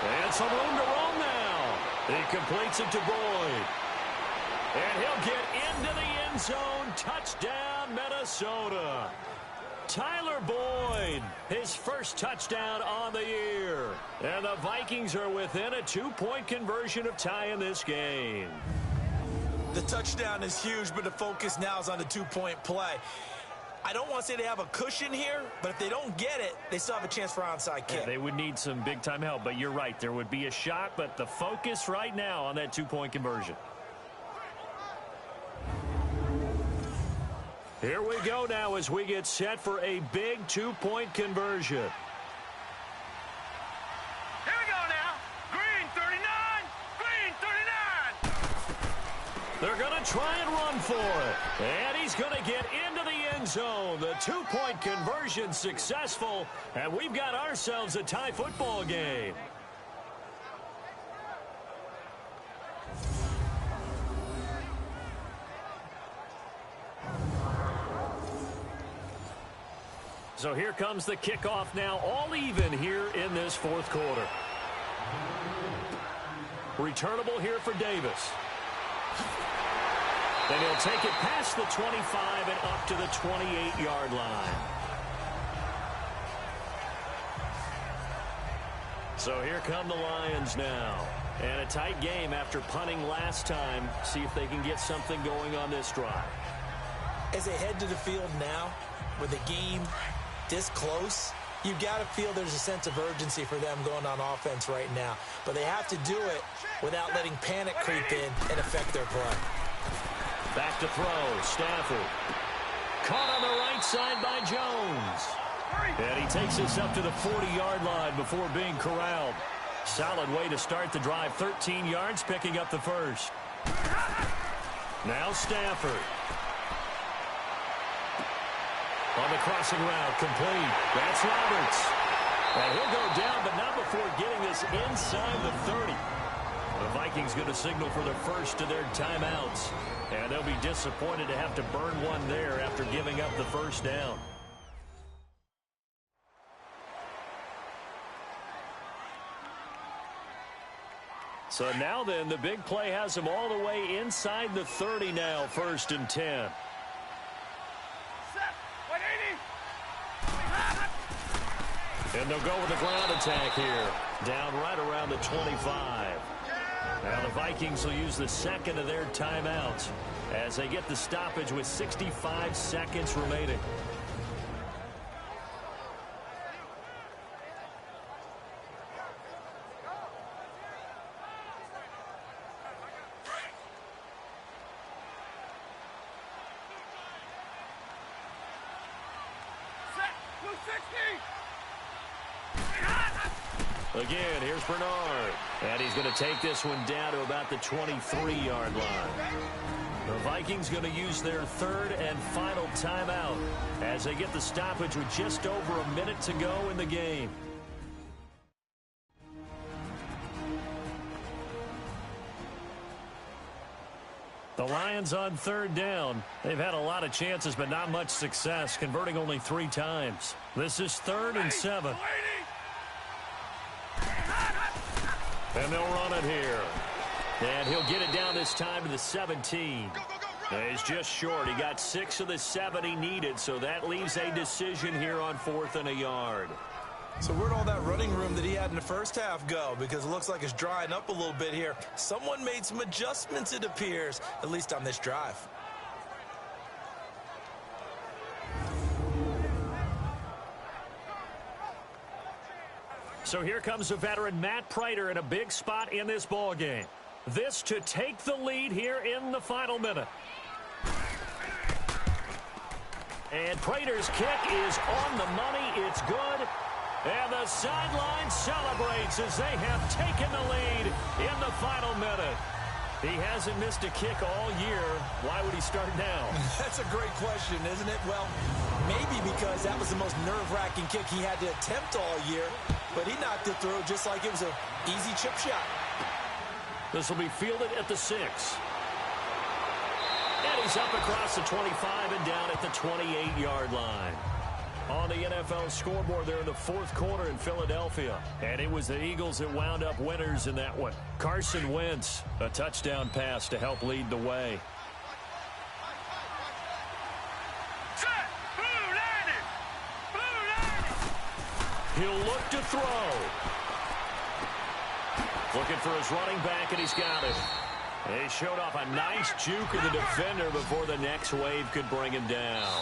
And some room to roam now. He completes it to Boyd. And he'll get into the end zone. Touchdown, Minnesota. Tyler Boyd, his first touchdown on the year. And the Vikings are within a 2-point conversion of tying this game. The touchdown is huge, but the focus now is on the 2-point play. I don't want to say they have a cushion here, but if they don't get it, they still have a chance for onside kick. Yeah, they would need some big-time help, but you're right. There would be a shot, but the focus right now on that 2-point conversion. Here we go now as we get set for a big 2-point conversion. Here we go now. Green 39. Green 39. They're going to try and run for it. And he's going to get into the end zone. The 2-point conversion successful. And we've got ourselves a tie football game. So here comes the kickoff now, all even here in this 4th quarter. Returnable here for Davis. Then he'll take it past the 25 and up to the 28-yard line. So here come the Lions now. And a tight game after punting last time. See if they can get something going on this drive. As they head to the field now, with the game this close, you've got to feel there's a sense of urgency for them going on offense right now. But they have to do it without letting panic creep in and affect their play. Back to throw, Stafford. Caught on the right side by Jones. And he takes us up to the 40-yard line before being corralled. Solid way to start the drive. 13 yards, picking up the first. Now Stafford. On the crossing route, complete. That's Roberts. And he'll go down, but not before getting this inside the 30. The Vikings going to signal for their first of their timeouts. And they'll be disappointed to have to burn one there after giving up the first down. So now then, the big play has them all the way inside the 30 now, 1st and 10. And they'll go with the ground attack here. Down right around the 25. Now the Vikings will use the second of their timeouts as they get the stoppage with 65 seconds remaining. Again, here's Bernard. And he's going to take this one down to about the 23-yard line. The Vikings going to use their third and final timeout as they get the stoppage with just over a minute to go in the game. The Lions on third down. They've had a lot of chances, but not much success, converting only 3 times. This is 3rd and 7. And they'll run it here. And he'll get it down this time to the 17. He's just short. He got 6 of the 7 he needed, so that leaves a decision here on 4th and a yard. So where'd all that running room that he had in the first half go? Because it looks like it's drying up a little bit here. Someone made some adjustments, it appears, at least on this drive. So here comes the veteran Matt Prater in a big spot in this ball game. This to take the lead here in the final minute. And Prater's kick is on the money. It's good. And the sideline celebrates as they have taken the lead in the final minute. He hasn't missed a kick all year. Why would he start now? That's a great question, isn't it? Well, maybe because that was the most nerve-wracking kick he had to attempt all year. But he knocked it through just like it was an easy chip shot. This will be fielded at the 6. And he's up across the 25 and down at the 28-yard line. On the NFL scoreboard there in the 4th quarter in Philadelphia. And it was the Eagles that wound up winners in that one. Carson Wentz, a touchdown pass to help lead the way. Set. Blue line. He'll look to throw. Looking for his running back, and he's got it. He showed off a nice juke of the defender before the next wave could bring him down.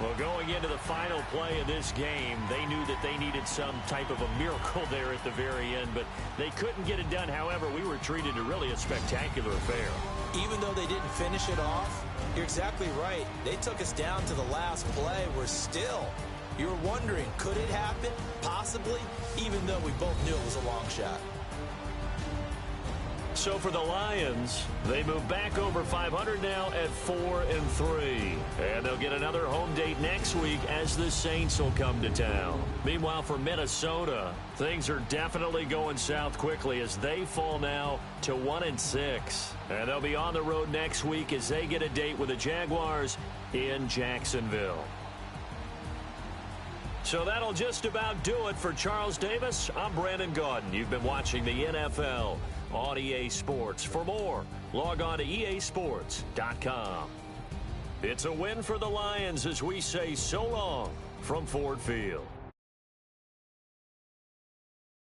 Well, going into the final play of this game, they knew that they needed some type of a miracle there at the very end, but they couldn't get it done. However, we were treated to really a spectacular affair. Even though they didn't finish it off, you're exactly right. They took us down to the last play. We're still, you were wondering, could it happen? Possibly, even though we both knew it was a long shot. So for the Lions, they move back over 500 now at 4-3. And they'll get another home date next week as the Saints will come to town. Meanwhile, for Minnesota, things are definitely going south quickly as they fall now to 1-6. And they'll be on the road next week as they get a date with the Jaguars in Jacksonville. So that'll just about do it for Charles Davis. I'm Brandon Gaudin. You've been watching the NFL on EA Sports. For more, log on to easports.com. It's a win for the Lions as we say so long from Ford Field.